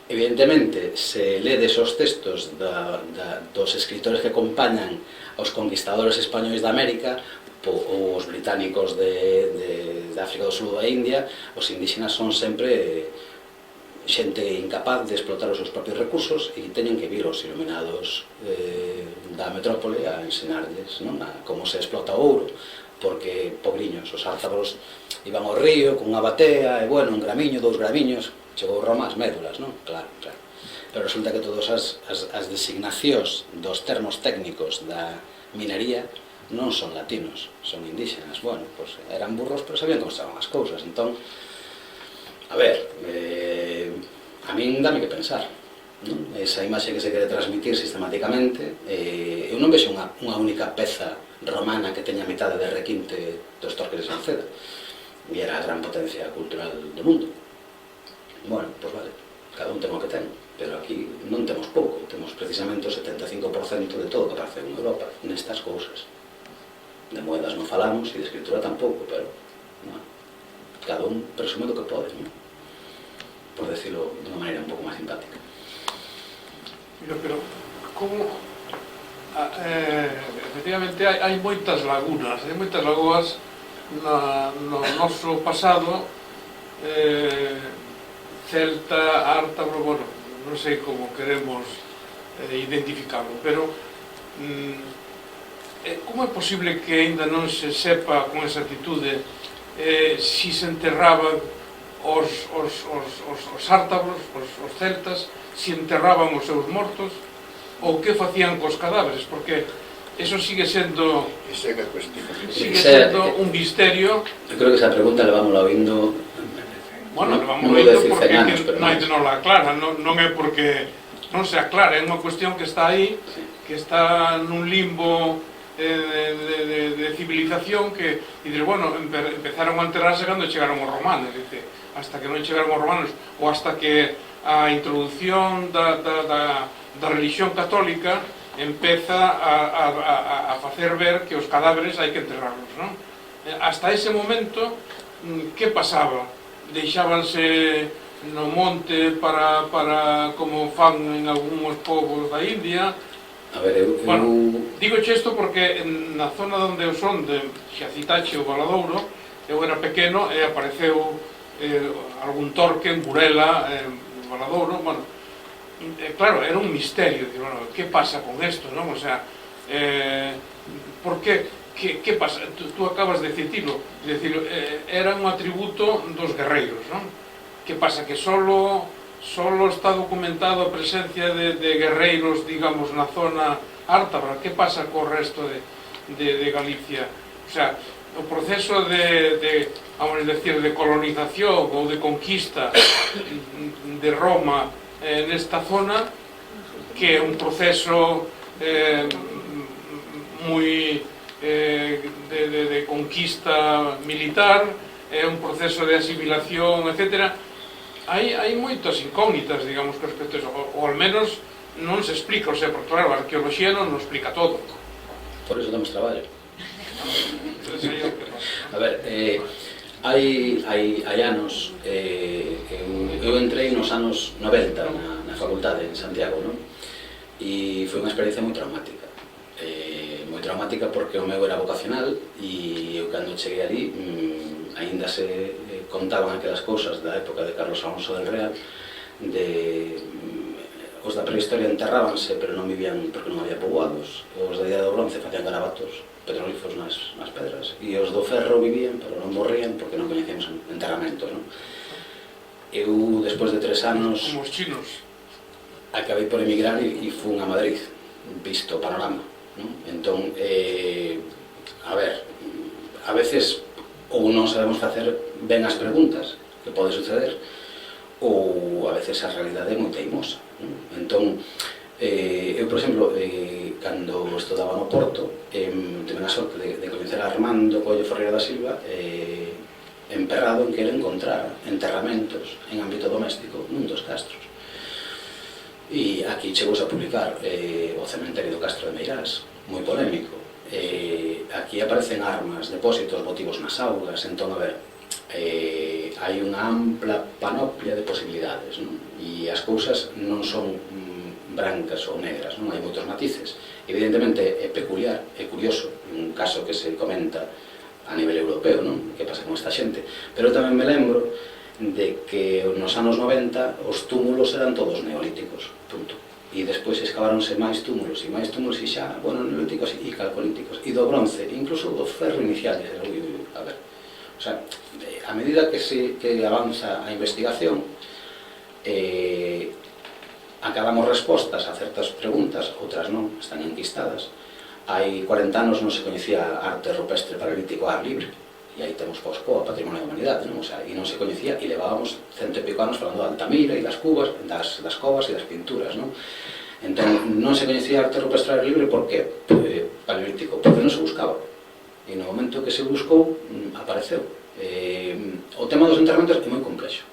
Speaker 3: evidentemente, se ledes os textos dos escritores que acompañan aos conquistadores españois da América, os británicos de África do Sul e India, os indígenas son sempre xente incapaz de explotar os seus propios recursos e teñen que vir os iluminados da metrópole a ensinarles, non? A como se explota o ouro, porque, pobriños, os ártabros iban ao río con unha batea e, bueno, un gramiño, 2 gramiños, chegou Roma as médulas, non? Claro, claro. Pero resulta que todas as designacións dos termos técnicos da minería non son latinos, son indígenas. Bueno, pues eran burros, pero sabían como estaban as cousas. Entón, a ver, a min dame que pensar, non? Esa imaxe que se quere transmitir sistemáticamente, eu non vexo unha única peza romana que teña mitad de requinte dos Torques de Salceda, e era a gran potencia cultural do mundo. Bueno, pues vale, cada un ten o que ten, pero aquí non temos pouco, temos precisamente o 75% de todo o que aparece en Europa nestas cousas. De moedas non falamos e de escritura tampouco, pero no, cada un presume do que pode, non? Por decirlo de unha maneira un pouco máis simpática.
Speaker 1: Mira, pero como efectivamente hai moitas lagunas, hai moitas lagoas no noso pasado, celta, ártabro, bueno, non sei como queremos identificarlo, pero como é posible que aínda non se sepa con exactitude si se enterraban os ártabros, os celtas, si enterraban os seus mortos, ou que facían cos cadáveres, porque eso sigue sendo un misterio.
Speaker 3: Eu creo que esa pregunta le vamos oindo.
Speaker 1: Bueno, le vamos oindo porque non hai de non la aclara, non é porque non se aclara, é unha cuestión que está aí, que está nun limbo de civilización que, bueno, empezaron a enterrarse cando chegaron os romanos, hasta que non chegaron os romanos, ou hasta que a introducción da religión católica empeza a facer ver que os cadáveres hai que enterrarlos, non? Hasta ese momento, que pasaba? Deixábanse no monte para como fan en algúns povos da India.
Speaker 3: A ver,
Speaker 1: bueno, digo isto porque na zona onde eu son, de Xacitache, o Valadouro, eu era pequeno e apareceu algún torque en Burela, en Valadouro, bueno, claro, era un misterio, bueno, que pasa con isto, non? O sea, por que pasa? Tú acabas de decirlo, era un atributo dos guerreiros, non? Que pasa? Que solo está documentado a presencia de guerreiros, digamos, na zona ártabra. Que pasa co resto de Galicia? O sea, o proceso vamos a decir, de colonización ou de conquista de Roma nesta zona, que é un proceso moi de conquista militar, é un proceso de asimilación, etc. Hai moitas incógnitas, digamos, que respecto a eso, ou al menos non se explica, o sea, porque claro, a arqueoloxía non nos explica todo.
Speaker 3: Por eso damos traballo. A ver, hai anos, eu entrei nos anos 90 na facultade en Santiago, non? E foi unha experiencia moi traumática. Moi traumática porque o meu era vocacional e eu cando cheguei ali aínda se contaban aquelas cousas da época de Carlos Alonso del Real, de os da prehistoria enterrábanse pero non vivían porque non había poboados, os da Idade do Bronce facían garabatos petrolíferos nas pedras e os do ferro vivían pero non morrían porque non coñecíamos enterramentos, non? Eu, despois de 3 anos,
Speaker 1: como os chinos,
Speaker 3: acabei por emigrar e fun a Madrid, visto o panorama, non? Entón, a ver, a veces ou non sabemos facer ben as preguntas que pode suceder, ou a veces a realidade é moi teimosa, non? Entón, eu, por exemplo, cando estudaba no Porto, teve a sorte de coñecer a Armando Coello Ferreira da Silva, emperrado en que ele encontrar enterramentos en ámbito doméstico nun dos castros. E aquí chegou a publicar o cementerio do Castro de Meirás, moi polémico. Aquí aparecen armas, depósitos, motivos nas augas, entón, a ver, hai unha ampla panoplia de posibilidades, non? E as cousas non son brancas ou negras, non? Hai moitos matices. Evidentemente é peculiar, é curioso, un caso que se comenta a nivel europeo, non? Que pasa con esta xente, pero tamén me lembro de que nos anos 90 os túmulos eran todos neolíticos, punto. E despois escaváronse máis túmulos e xa, bueno, neolíticos e calcolíticos, e do bronce, incluso do ferro inicial, a ver, o sea, a medida que avanza a investigación, acabamos respostas a certas preguntas, outras non, están enquistadas. Hai 40 anos non se coñecía arte rupestre paralítico a ar libre, e aí temos Cosco, a Patrimonio da Humanidade, non? O sea, e non se coñecía, e levábamos 100 e pico anos falando de Altamira e das cubas, das covas e das pinturas, non? Entón, non se coñecía arte rupestre a ar libre, por que? Paleolítico, porque non se buscaba. E no momento que se buscou, apareceu. O tema dos enterramentos é moi complexo,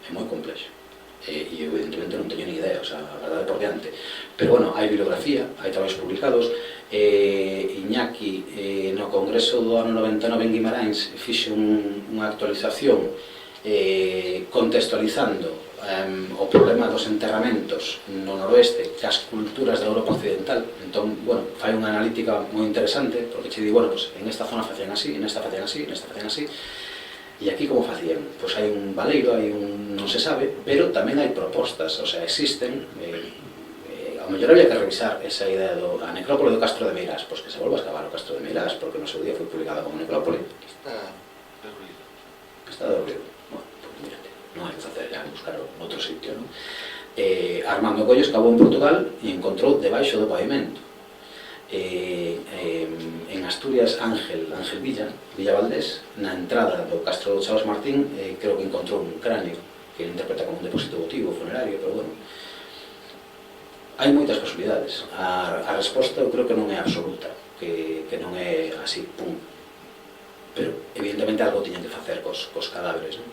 Speaker 3: e eu evidentemente non teño ni idea, o sea, a verdade por diante, pero bueno, hai bibliografía, hai traballos publicados. Iñaki no congreso do ano 99 en Guimarães fixe unha actualización contextualizando o problema dos enterramentos no noroeste que as culturas da Europa occidental. Entón, bueno, fai unha analítica moi interesante porque che di, bueno, pues en esta zona facían así, en esta facían así, en esta facían así. E aquí como facían? Pois hai un baleiro, hai un non se sabe, pero tamén hai propostas, o sea, existen. Ao mellor había que revisar esa idea da necrópole do Castro de Meirás, pois que se volva a escavar o Castro de Meirás, porque no seu día foi publicada como necrópole. Está derruído. Bueno, pois mírate, non hai que facer ya, buscar outro sitio, non? Armando Coello escavou en Portugal e encontrou debaixo do pavimento. En Asturias, Ángel Villa Valdés, na entrada do Castro do Chaves Martín, creo que encontrou un cráneo que ele interpreta como un depósito votivo, funerario, pero bueno, hai moitas posibilidades. A resposta eu creo que non é absoluta, que non é así, pum, pero evidentemente algo tiñen que facer cos cadáveres, non?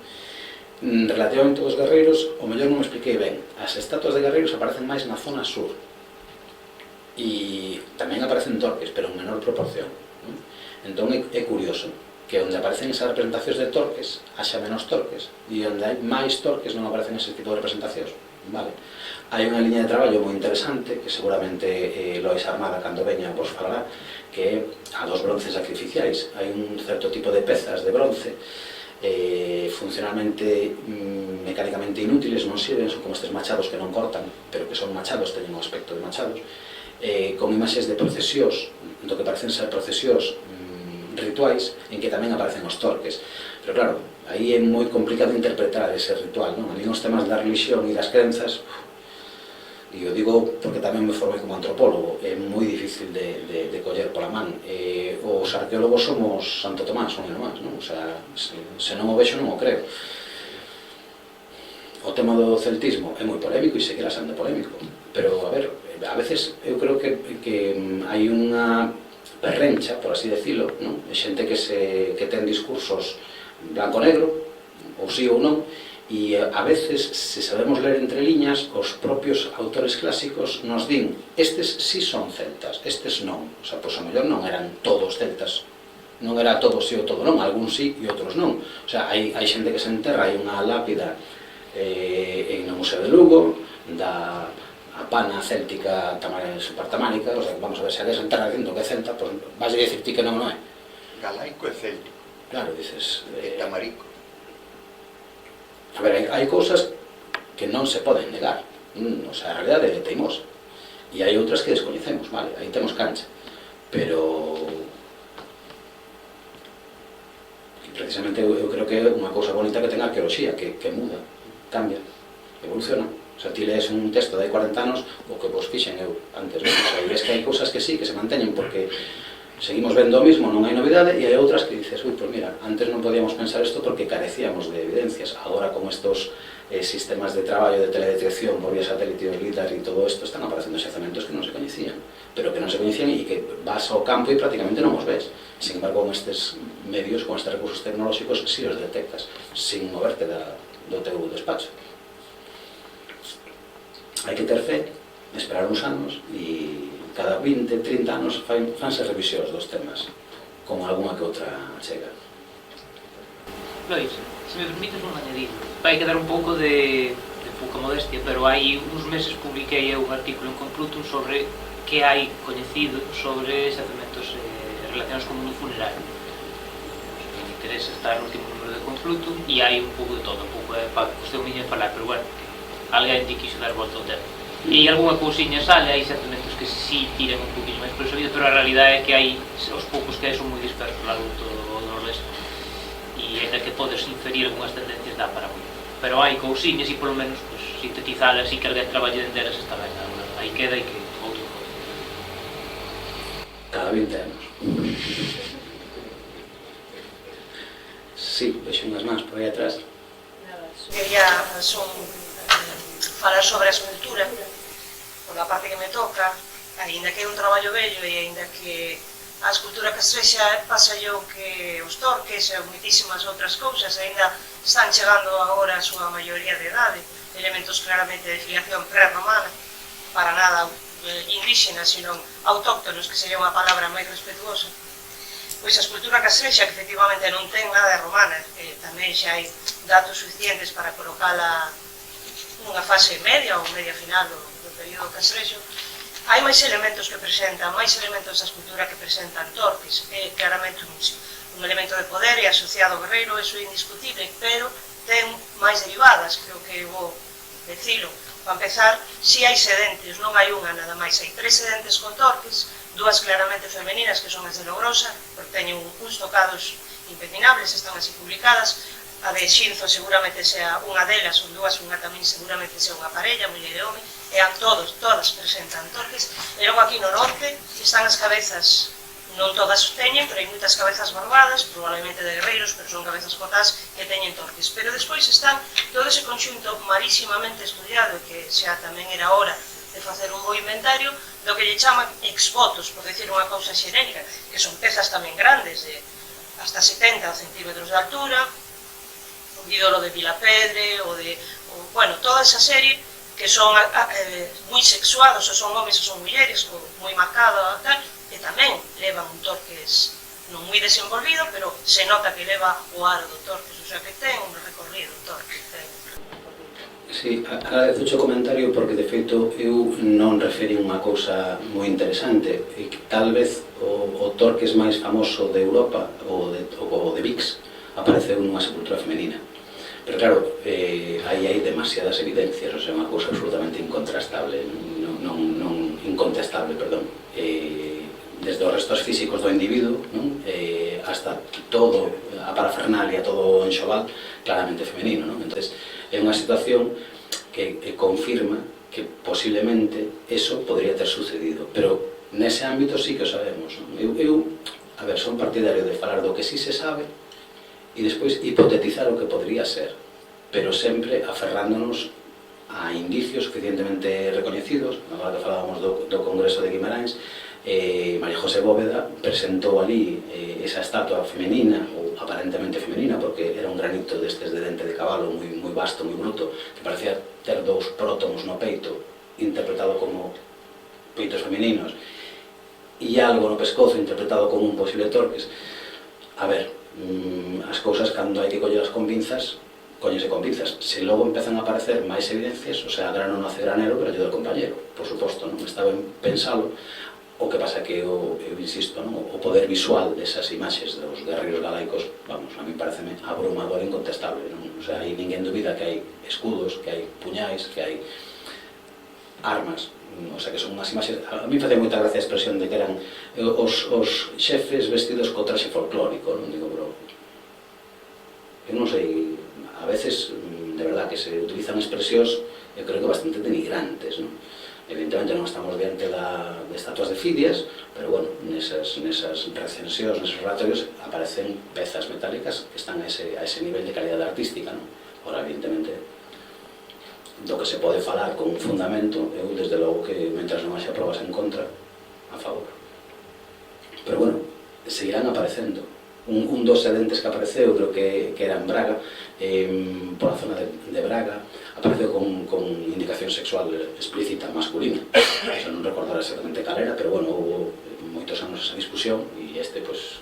Speaker 3: Relativamente aos guerreiros, o mellor non me expliquei ben. As estatuas de guerreiros aparecen máis na zona sur e tamén aparecen torques, pero en menor proporción, non? Entón é curioso que onde aparecen esas representacións de torques haxa menos torques e onde hai máis torques non aparecen ese tipo de representacións, vale? Hai unha liña de traballo moi interesante que seguramente Lois Armada cando veña vos falará, que é a dos bronces sacrificiais. Hai un certo tipo de pezas de bronce funcionalmente, mecánicamente inútiles, non sirven, son como estes machados que non cortan, pero que son machados, teñen o aspecto de machados, con imaxes de procesións, do que parecen ser procesións rituais, en que tamén aparecen os torques. Pero claro, aí é moi complicado interpretar ese ritual, non? A mí os temas da religión e das crenzas, e eu digo porque tamén me formei como antropólogo, é moi difícil de coller pola man. Os arqueólogos somos Santo Tomás, non é nomás, non? O sea, se non o vexo non o creo. O tema do celtismo é moi polémico e seguirá sendo polémico, pero a ver, a veces eu creo que hai unha perrencha, por así decirlo, de xente que ten discursos blanco-negro, ou sí ou non, e a veces, se sabemos ler entre liñas, os propios autores clásicos nos din estes sí son celtas, estes non. O sea, pois a mellor non eran todos celtas, non era todos sí ou todo non, algúns sí e outros non. O sea, hai xente que se enterra, hai unha lápida en o Museo de Lugo da a pana céltica supertamánica, o sea, vamos a ver, se alguén se enterra dicindo que é celta, pois vas a dicir ti que non é.
Speaker 4: Galaico e céltico.
Speaker 3: Claro, dices...
Speaker 4: Tamarico.
Speaker 3: A ver, hai cousas que non se poden negar, o sea, a realidade é teimosa, e hai outras que descoñecemos, vale, aí temos cancha, pero... precisamente eu creo que é unha cousa bonita que ten a arqueoloxía, que muda, cambia, evoluciona. O sea, ti lees un texto de hai 40 anos o que vos fixen eu antes, non? O sea, e ves que hai cousas que sí, que se manteñen porque seguimos vendo o mismo, non hai novidade, e hai outras que dices, ui, pues mira, antes non podíamos pensar isto porque carecíamos de evidencias, agora con estos sistemas de traballo de teledetección por vía satélite e LIDAR e todo isto, están aparecendo xacementos que non se coñecían, pero que non se coñecían e que vas ao campo e prácticamente non os ves. Sin embargo, con estes medios, con estes recursos tecnolóxicos, si os detectas, sin moverte do teu despacho. Hai que ter fe, esperar uns anos e cada 20, 30 anos fanse revisións dos temas con algunha que outra chega.
Speaker 2: Lois, se me permites un añadido, vai quedar un pouco de pouca modestia, pero hai uns meses publiquei un artículo en Complutum sobre que hai coñecido sobre xacementos relacionados con o mundo funerario. Se me interesa está no último número de Complutum e hai un pouco de todo, un pouco para cuestión miña de falar, pero bueno, alguén te quixo dar volta ao tema. E algunha cousiña sale, hai xacementos que si tiran un poquinho máis por esa vida, pero a realidade é que hai, os poucos que hai son moi dispersos ao largo do noroeste. E ainda que podes inferir algunhas tendencias dá para moito. Pero hai cousiñas e polo menos pues, sintetizalas e que alguén traballe dende elas está ben. Aí queda e que outro coisa.
Speaker 3: Cada 20 anos. Sí, vexo unhas mans por aí atrás.
Speaker 5: Quería falar sobre a escultura, por a parte que me toca, aínda que é un traballo bello e aínda que a escultura castrexa pasa yo que os torques e moitísimas outras cousas aínda están chegando agora a súa maioría de idade, elementos claramente de filiación pré-romana, para nada indígenas, sino autóctonos, que sería unha palabra máis respetuosa. Pois a escultura castrexa, que efectivamente non ten nada de romana, tamén xa hai datos suficientes para colocala nunha fase media ou media final do período castrexo, hai máis elementos que presentan, máis elementos da escultura que presentan torques, é claramente un elemento de poder e asociado ao guerreiro, eso é indiscutible, pero ten máis derivadas, creo que vou decilo. Para empezar, si hai sedentes, non hai unha nada máis, hai 3 sedentes con torques, 2 claramente femeninas, que son as de Logrosa, porque teñen uns tocados impecinables, están así publicadas. A de Xinzo seguramente sea unha delas, ou dúas, unha tamén seguramente sea unha parella, muller e home, e todas presentan torques. E logo aquí no norte están as cabezas, non todas teñen, pero hai moitas cabezas barbadas, probablemente de guerreiros, pero son cabezas cotás que teñen torques. Pero despois están todo ese conxunto marísimamente estudiado, que xa tamén era hora de facer un bo inventario, do que lle chaman exvotos, por decir unha cousa xenética, que son pezas tamén grandes, de hasta 70 centímetros de altura, o ídolo de Vilapedre, bueno, toda esa serie que son moi sexuados, ou son homes ou son mulleres, moi marcado tal, e tamén levan un torques non moi desenvolvido, pero se nota que leva o aro do torques, o sea que ten un recorrido o torques.
Speaker 3: Sí, agradezo o comentario porque de feito eu non referi unha cousa moi interesante, e que tal vez o torques máis famoso de Europa, o de Vix, apareceu nunha sepultura femenina. Pero claro, aí hai demasiadas evidencias, o sea, unha cousa absolutamente incontestable, desde os restos físicos do individuo, hasta todo a parafernalia, todo o enxoval, claramente femenino, non? Entón, é unha situación que confirma que posiblemente eso podría ter sucedido, pero nese ámbito sí que o sabemos, non? Eu, a ver, son partidario de falar do que sí se sabe e despois hipotetizar o que podría ser, pero sempre aferrándonos a indicios suficientemente recoñecidos. Agora que falábamos do Congreso de Guimarães, María José Bóveda presentou ali esa estatua femenina, ou aparentemente femenina, porque era un granito destes de dente de cabalo moi vasto, moi bruto, que parecía ter dous prótomos no peito, interpretado como peitos femeninos, e algo no pescozo interpretado como un posible Torques. A ver, as cousas cando hai que colleras con pinzas, coñese con pinzas. Se logo empezan a aparecer máis evidencias, o sea, grano nace granero, pero ayuda ao compañero, por suposto, non está ben pensalo. O que pasa que, eu insisto, o poder visual desas imaxes dos guerreiros galaicos, vamos, a mí pareceme abrumador e incontestable, non? O sea, aí ninguén dubida que hai escudos, que hai puñais, que hai armas, o sea, que son unhas imaxes. A mí facía moita gracia a expresión de que eran os xefes vestidos co traxe folclórico, non digo, pero eu non sei, a veces, de verdad, que se utilizan expresións, eu creo que bastante denigrantes, non? Evidentemente non estamos diante de estatuas de Fidias, pero bueno, nesas recensións, neses relatorios, aparecen pezas metálicas que están a ese nivel de calidad artística, non? Ora, evidentemente, do que se pode falar con un fundamento, eu, desde logo, que mentras non haxa probas en contra, a favor. Pero bueno, seguirán aparecendo. Un dos sedentes que apareceu, creo que era en Braga, por a zona de Braga, apareceu con indicación sexual explícita masculina. Eso non recordar exactamente cal era, pero bueno, houve moitos anos esa discusión e este, pues,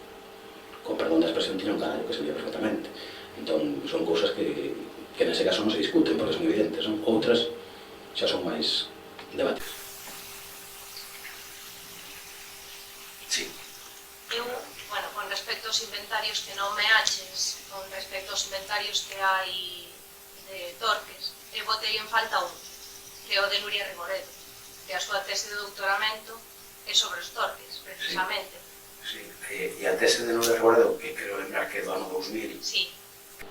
Speaker 3: con perdón da expresión, tiña un carallo que se vía perfectamente. Entón, son cousas que nese caso non se discuten porque son evidentes, non? Outras xa son máis debatidas. Sí.
Speaker 5: Eu, bueno, con respecto aos inventarios que non me aches, con respecto aos inventarios que hai de Torques, eu botei en falta un, que é o de Nuria Regoredo, que a súa tese de doutoramento é sobre os Torques, precisamente.
Speaker 3: Sí, e a tese de Nuria Regoredo, que creo lembrar que é do ano 2000,
Speaker 5: sí.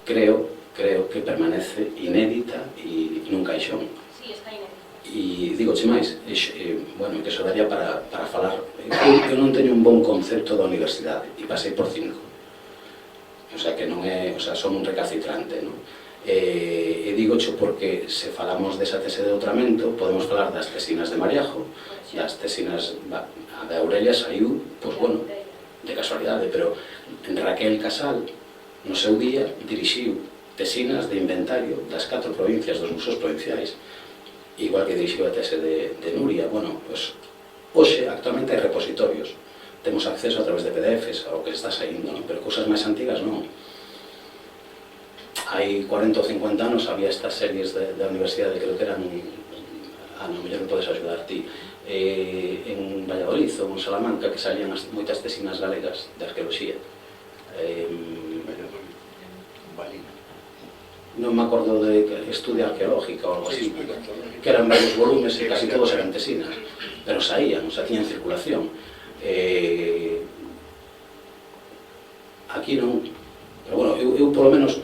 Speaker 3: creo que permanece inédita e nun caixón.
Speaker 5: Sí, está inédita.
Speaker 3: E digoche máis, bueno, que eso daría para falar. Eu non teño un bon concepto da universidade e pasei por 5. O sea, que non é, o sea, son un recalcitrante, non? E digocho porque se falamos desa tese de doutoramento, podemos falar das tesinas de Mariajo, das tesinas, a de Aurelia saiu, pois bueno, de casualidade, pero Raquel Casal, no seu día, dirixiu tesinas de inventario das 4 provincias dos museos provinciais, igual que dirixiu a tese de Nuria. Bueno, pues, hoxe, actualmente, hai repositorios, temos acceso a través de PDFs ao que está saindo, non? Pero cousas máis antigas non. Hai 40 ou 50 anos había estas series da universidade, creo que eran, non mellor me podes ajudar ti, en Valladolid ou en Salamanca, que salían moitas tesinas galegas de arqueoloxía. Non me acordo de estudio arqueológica ou algo así, que eran varios volumes e casi todos eran tesinas, pero saían, o sea, tiñan circulación. Aquí non, pero bueno, eu polo menos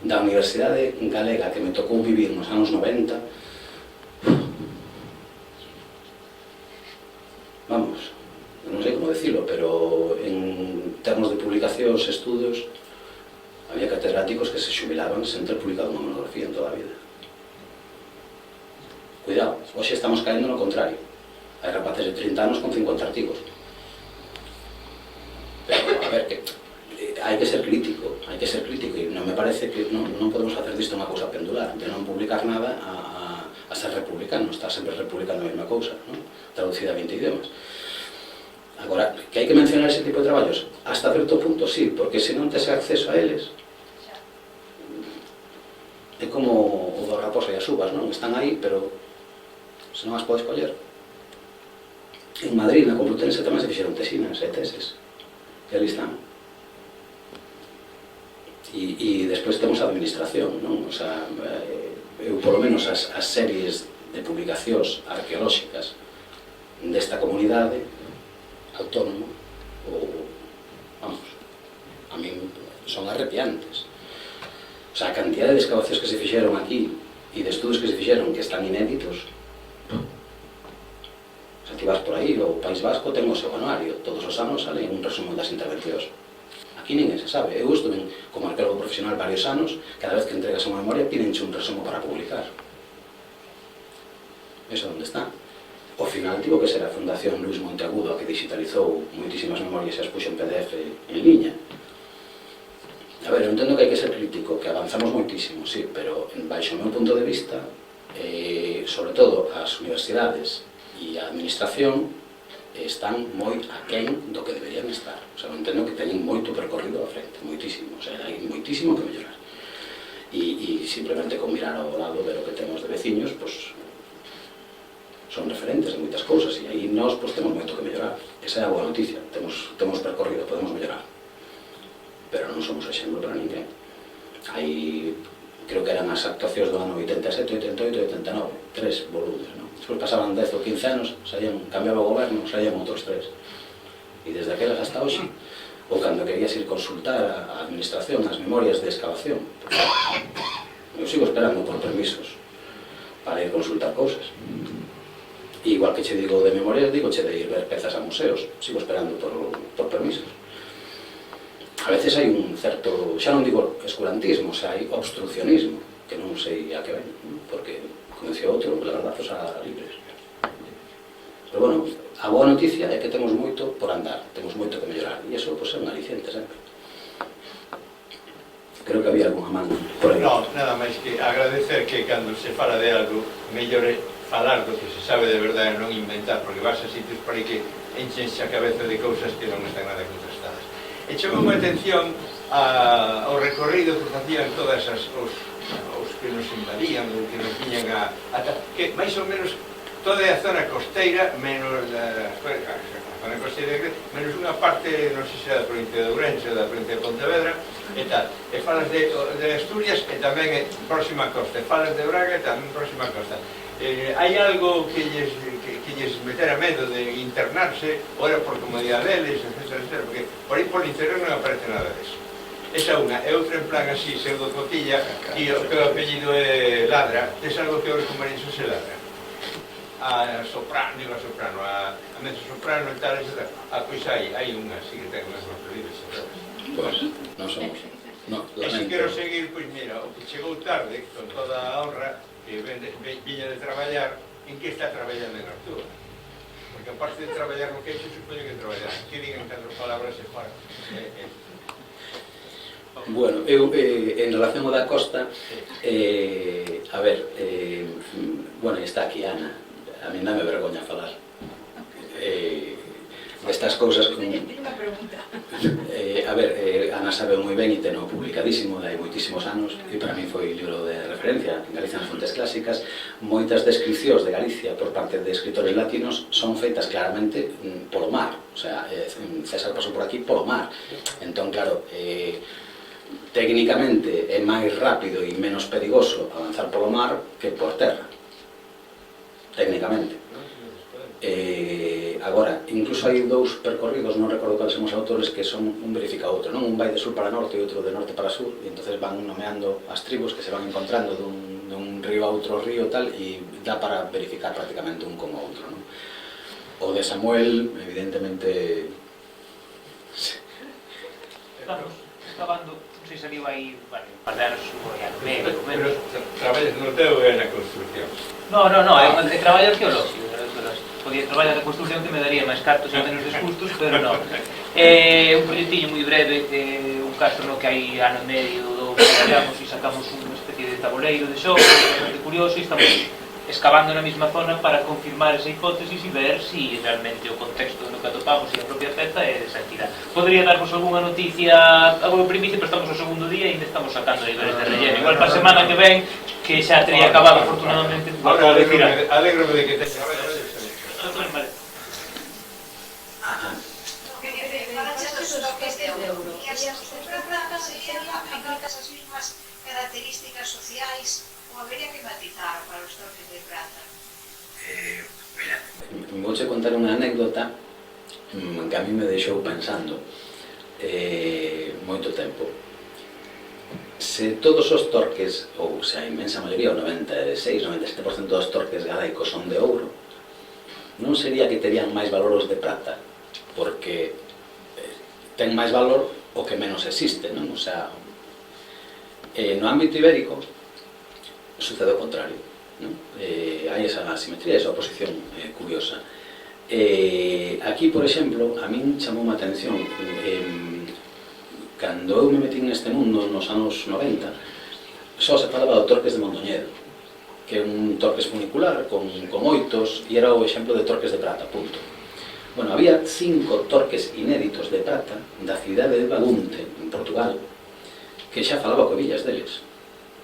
Speaker 3: da Universidade Galega que me tocou vivir nos anos 90, vamos, non sei como decirlo, pero en termos de publicacións, estudos, había catedráticos que se xubilaban sen ter publicado unha monografía en toda a vida. Cuidado, hoxe estamos caendo no contrario. Hai rapaces de 30 anos con 50 artigos. Pero, a ver, que hai que ser crítico, e non me parece que non podemos facer disto unha cousa pendular, de non publicar nada a ser republicano, estar sempre republicando a mesma cousa, non? Traducida a 20 idiomas. Agora, que hai que mencionar ese tipo de traballos? Hasta certo punto, sí, porque se non tes acceso a eles, é como o do raposa e as uvas, non? Están aí, pero se non as podes coller. En Madrid, na Complutense, tamén se fixeron tesinas e teses, e ali están. E despois temos a administración, non? O sea, eu, polo menos, as series de publicacións arqueolóxicas desta comunidade autónoma, vamos, a min son arrepiantes. O sea, a cantidad de excavacións que se fixeron aquí e de estudos que se fixeron que están inéditos. O sea, ti vas por aí, o País Vasco ten o seu anuario, todos os anos sale un resumo das intervencións. Aquí ninguén se sabe. Eu estuve como arqueólogo profesional varios anos, cada vez que entregas unha memoria pídenche un resumo para publicar. Eso onde está? Ao final tivo que ser a Fundación Luis Monteagudo a que digitalizou moitísimas memorias e as puxo en PDF en liña. A ver, eu entendo que hai que ser crítico, que avanzamos moitísimo, sí, pero baixo o meu punto de vista, sobre todo as universidades e a administración están moi aquén do que deberían estar. O sea, eu entendo que teñen moito percorrido á frente, moitísimo, o sea, hai moitísimo que mellorar. E simplemente con mirar ao lado ver o que temos de veciños, pois son referentes de moitas cousas e aí nós temos moito que mellorar. Esa é a boa noticia, temos percorrido, podemos mellorar, pero non somos exemplo para ninguén. Hai, creo que eran as actuacións do ano 87, 88 e 89, 3 volumes, non? Despois pasaban 10 ou 15 anos, cambiaba o goberno, saían outros 3, e desde aquelas hasta hoxe, ou cando querías ir consultar a administración, as memorias de excavación, eu sigo esperando por permisos para ir consultar cousas. E igual que che digo de memorias, digo che de ir ver pezas a museos, sigo esperando por permisos. A veces hai un certo, xa non digo escurantismo, xa hai obstruccionismo, que non sei a que ven, porque, como decía outro, labardazos a libres. Pero bueno, a boa noticia é que temos moito por andar, temos moito que mellorar, e iso é un aliciente sempre. Creo que había alguna man por aí.
Speaker 6: No, nada máis que agradecer que cando se fala de algo, mellore falar do que se sabe de verdade e non inventar, porque vas a sitios por aí que enchense a cabeza de cousas que non están nada contrastadas. E chamou a atención ao recorrido que facían todas os que nos invadían, ou que nos viñan que máis ou menos toda a zona costeira, menos a zona costeira menos unha parte, non sei se da provincia de Ourense, da provincia de Pontevedra, e tal. E falas de Asturias e tamén próxima costa, e falas de Braga e tamén próxima costa. Hai algo que lles metera medo de internarse, ou era por comodidade deles, etc. Porque por aí por interior non aparece nada deso. Esa unha. E outra en plan así, pseudo-cotilla, e o apellido é Ladra. Tes algo que os comarinxos se ladra? A soprano, digo a soprano, a mezzo-soprano e tal, etc. Pois hai unha, así que ten unhas apelidos.
Speaker 3: Pois, non somos.
Speaker 6: E se quero seguir, pois mira, o que chegou tarde, con toda a honra, que viña de traballar, en que está traballando en Arturo? Porque aparte de traballar no queixo, supoño que traballar. Que digan 4 palabras e fora.
Speaker 3: Bueno, eu, en relación ao da costa, a ver, bueno, está aquí Ana, a mí dame vergoña falar destas cousas con... a ver, Ana sabe moi ben e teno publicadísimo de hai moitísimos anos e para mí foi libro de referencia en Galicia nas fontes clásicas. Moitas descripcións de Galicia por parte de escritores latinos son feitas claramente polo mar, o sea, César pasou por aquí polo mar, entón claro, técnicamente é máis rápido e menos perigoso avanzar polo mar que por terra, técnicamente. Agora, incluso hai dous percorridos, non recordo cales son os autores, que son un verifica outro, non? Un vai de sur para norte e outro de norte para sur, e entonces van nomeando as tribus que se van encontrando dun río a outro río tal, e dá para verificar prácticamente un como outro, non? O de Samuel, evidentemente...
Speaker 2: Estamos acabando, non sei se saliu aí, bueno, un par de anos,
Speaker 6: pero traballas no teu e na construcción.
Speaker 2: No, é un traballo arqueolóxico. Podía traballar na construcción que me daría máis cartos e menos desgustos, pero non. É un proxectillo moi breve, un castro no que hai ano e medio ou traballamos e sacamos unha especie de tabuleiro de xogo, bastante curioso, e estamos excavando na mesma zona para confirmar esa hipótesis e ver se realmente o contexto no que atopamos e a propia peza é desa entidade. Podría darvos algunha noticia, algo primicia, pero estamos ao segundo día e ainda estamos sacando niveles de relleno. Igual para a semana que ven, que xa teria acabado afortunadamente.
Speaker 6: Ahora alégrome de que te...
Speaker 5: As mismas características sociais ou habería que matizar para os torques de prata?
Speaker 3: Mira, vouche contar unha anécdota que a mí me deixou pensando moito tempo. Se todos os torques, ou se a inmensa maioría, o 96-97% dos torques galaicos son de ouro, non sería que terían máis valor os de prata, porque ten máis valor o que menos existe, non? O sea, no ámbito ibérico sucede o contrario. non? Hai esa asimetría, esa oposición curiosa. Aquí, por exemplo, a min chamou a atención cando eu me metí neste mundo nos anos 90, só se falaba do Torques de Mondoñedo, que é un torques funicular con oitos e era o exemplo de torques de prata, punto. Bueno, había 5 torques inéditos de prata da cidade de Bagunte, en Portugal, que xa falaba cobillas deles.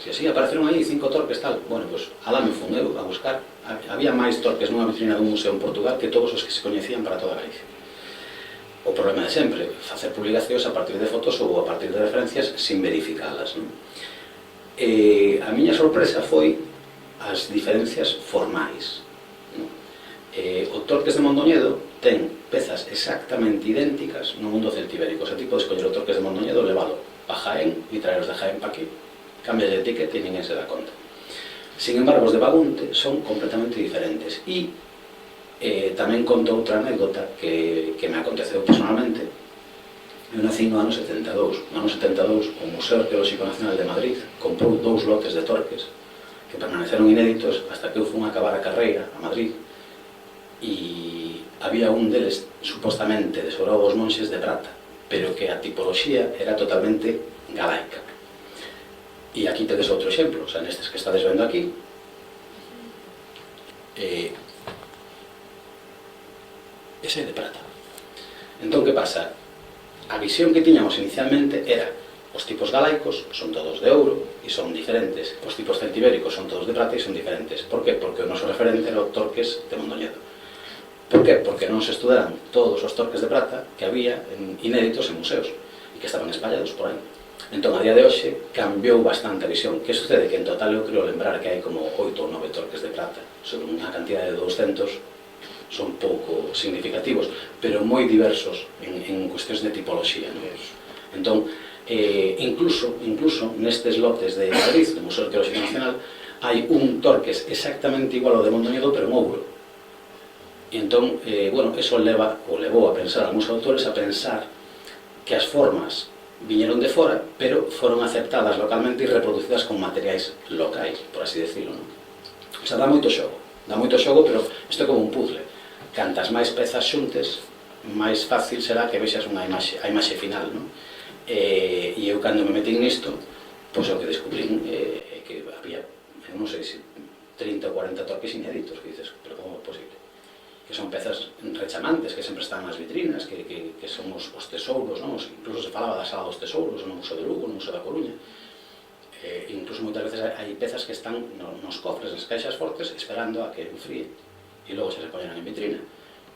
Speaker 3: Se así apareceron aí 5 torques tal, bueno, pois alá me fun eu a buscar. Había máis torques nunha vitrina dun museo en Portugal que todos os que se coñecían para toda Galicia. O problema de sempre, facer publicacións a partir de fotos ou a partir de referencias sin verificalas, non? A miña sorpresa foi as diferencias formais, non? O Torques de Mondoñedo ten pezas exactamente idénticas no mundo celtibérico. Se ti podes coller o Torques de Mondoñedo, levalo a Jaén e traeros de Jaén pa aquí, cambia de etiqueta e ninguén se dá conta. Sin embargo, os de Bagunte son completamente diferentes. E tamén conto outra anécdota que me aconteceu personalmente. Eu nací no ano 72. No ano 72, o Museo Arqueolóxico Nacional de Madrid comprou 2 lotes de torques que permaneceron inéditos hasta que eu fun a acabar a carreira a Madrid, e había un deles supostamente de sobrado dos monxes de prata, pero que a tipoloxía era totalmente galaica. E aquí tedes outro exemplo, o sea, nestes que estades vendo aquí, ese é de prata. Entón, que pasa? A visión que tiñamos inicialmente era os tipos galaicos son todos de ouro e son diferentes, os tipos celtibéricos son todos de prata e son diferentes. Por que? Porque o noso referente era o Torques de Mondoñedo. Por que? Porque non se estudaran todos os torques de prata que había inéditos en museos e que estaban espallados por aí. Entón, a día de hoxe, cambiou bastante a visión. Que sucede? Que en total eu creo lembrar que hai como 8 ou 9 torques de prata sobre unha cantidad de 200, son pouco significativos, pero moi diversos en cuestións de tipoloxía, non? Entón, incluso nestes lotes de Madrid, do Museo Arqueolóxico Nacional, hai un torques exactamente igual ao de Mondoñedo, pero en ouro. E entón, bueno, eso levou a pensar a algúns autores a pensar que as formas viñeron de fora, pero foron aceptadas localmente e reproducidas con materiais locais, por así decirlo, non? O sea, dá moito xogo, pero isto é como un puzzle. Cantas máis pezas xuntes, máis fácil será que vexas a imaxe final, non? E eu, cando me metín nisto, pois o que descubrín é que había, non sei se 30 ou 40 torques inéditos, que dices, pero como é posible? Que son pezas rechamantes, que sempre están nas vitrinas, que son os tesouros, non? Incluso se falaba da Sala dos Tesouros no Museo de Lugo, no Museo da Coruña. Incluso moitas veces hai pezas que están nos cofres, nas caixas fortes, esperando a que enfríen e logo se poñeran en vitrina.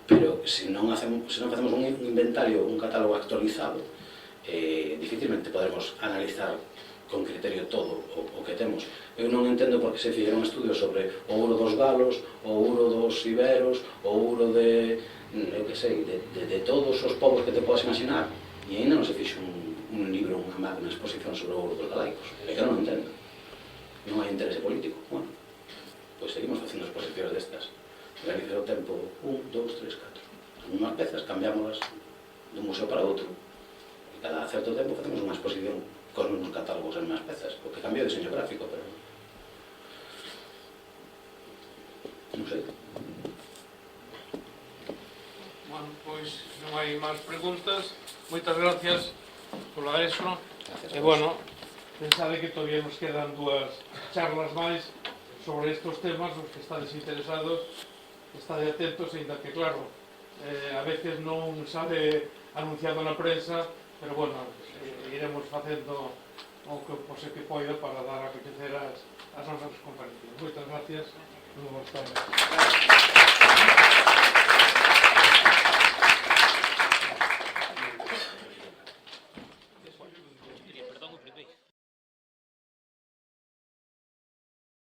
Speaker 3: Pero se non facemos un inventario, un catálogo actualizado, dificilmente podremos analizar con criterio todo o que temos. Eu non entendo por que se fixeron estudios sobre o ouro dos galos, o ouro dos iberos, o ouro de, eu que sei, de todos os povos que te podes imaginar, e ainda non se fixe un libro, unha exposición sobre o ouro dos galaicos. É que non o entendo. Non hai interese político. Bueno, pois seguimos facendo exposicións destas. Realizar o tempo 1, 2, 3, 4. Unhas pezas, cambiámolas dun museo para outro, e cada certo tempo facemos unha exposición cos mesmos catálogos en unhas pezas, o que cambia o diseño gráfico, pero non sei.
Speaker 1: Bueno, pois non hai máis preguntas. Moitas gracias polo eso. E bueno, pensade que todavía nos quedan 2 charlas máis sobre estes temas, os que estades interesados, estade atentos, ainda que claro, a veces non sale anunciado na prensa, pero bueno, iremos facendo o que poida para dar a coñecer as nosas conferencias. Moitas gracias. Moi boas tardes.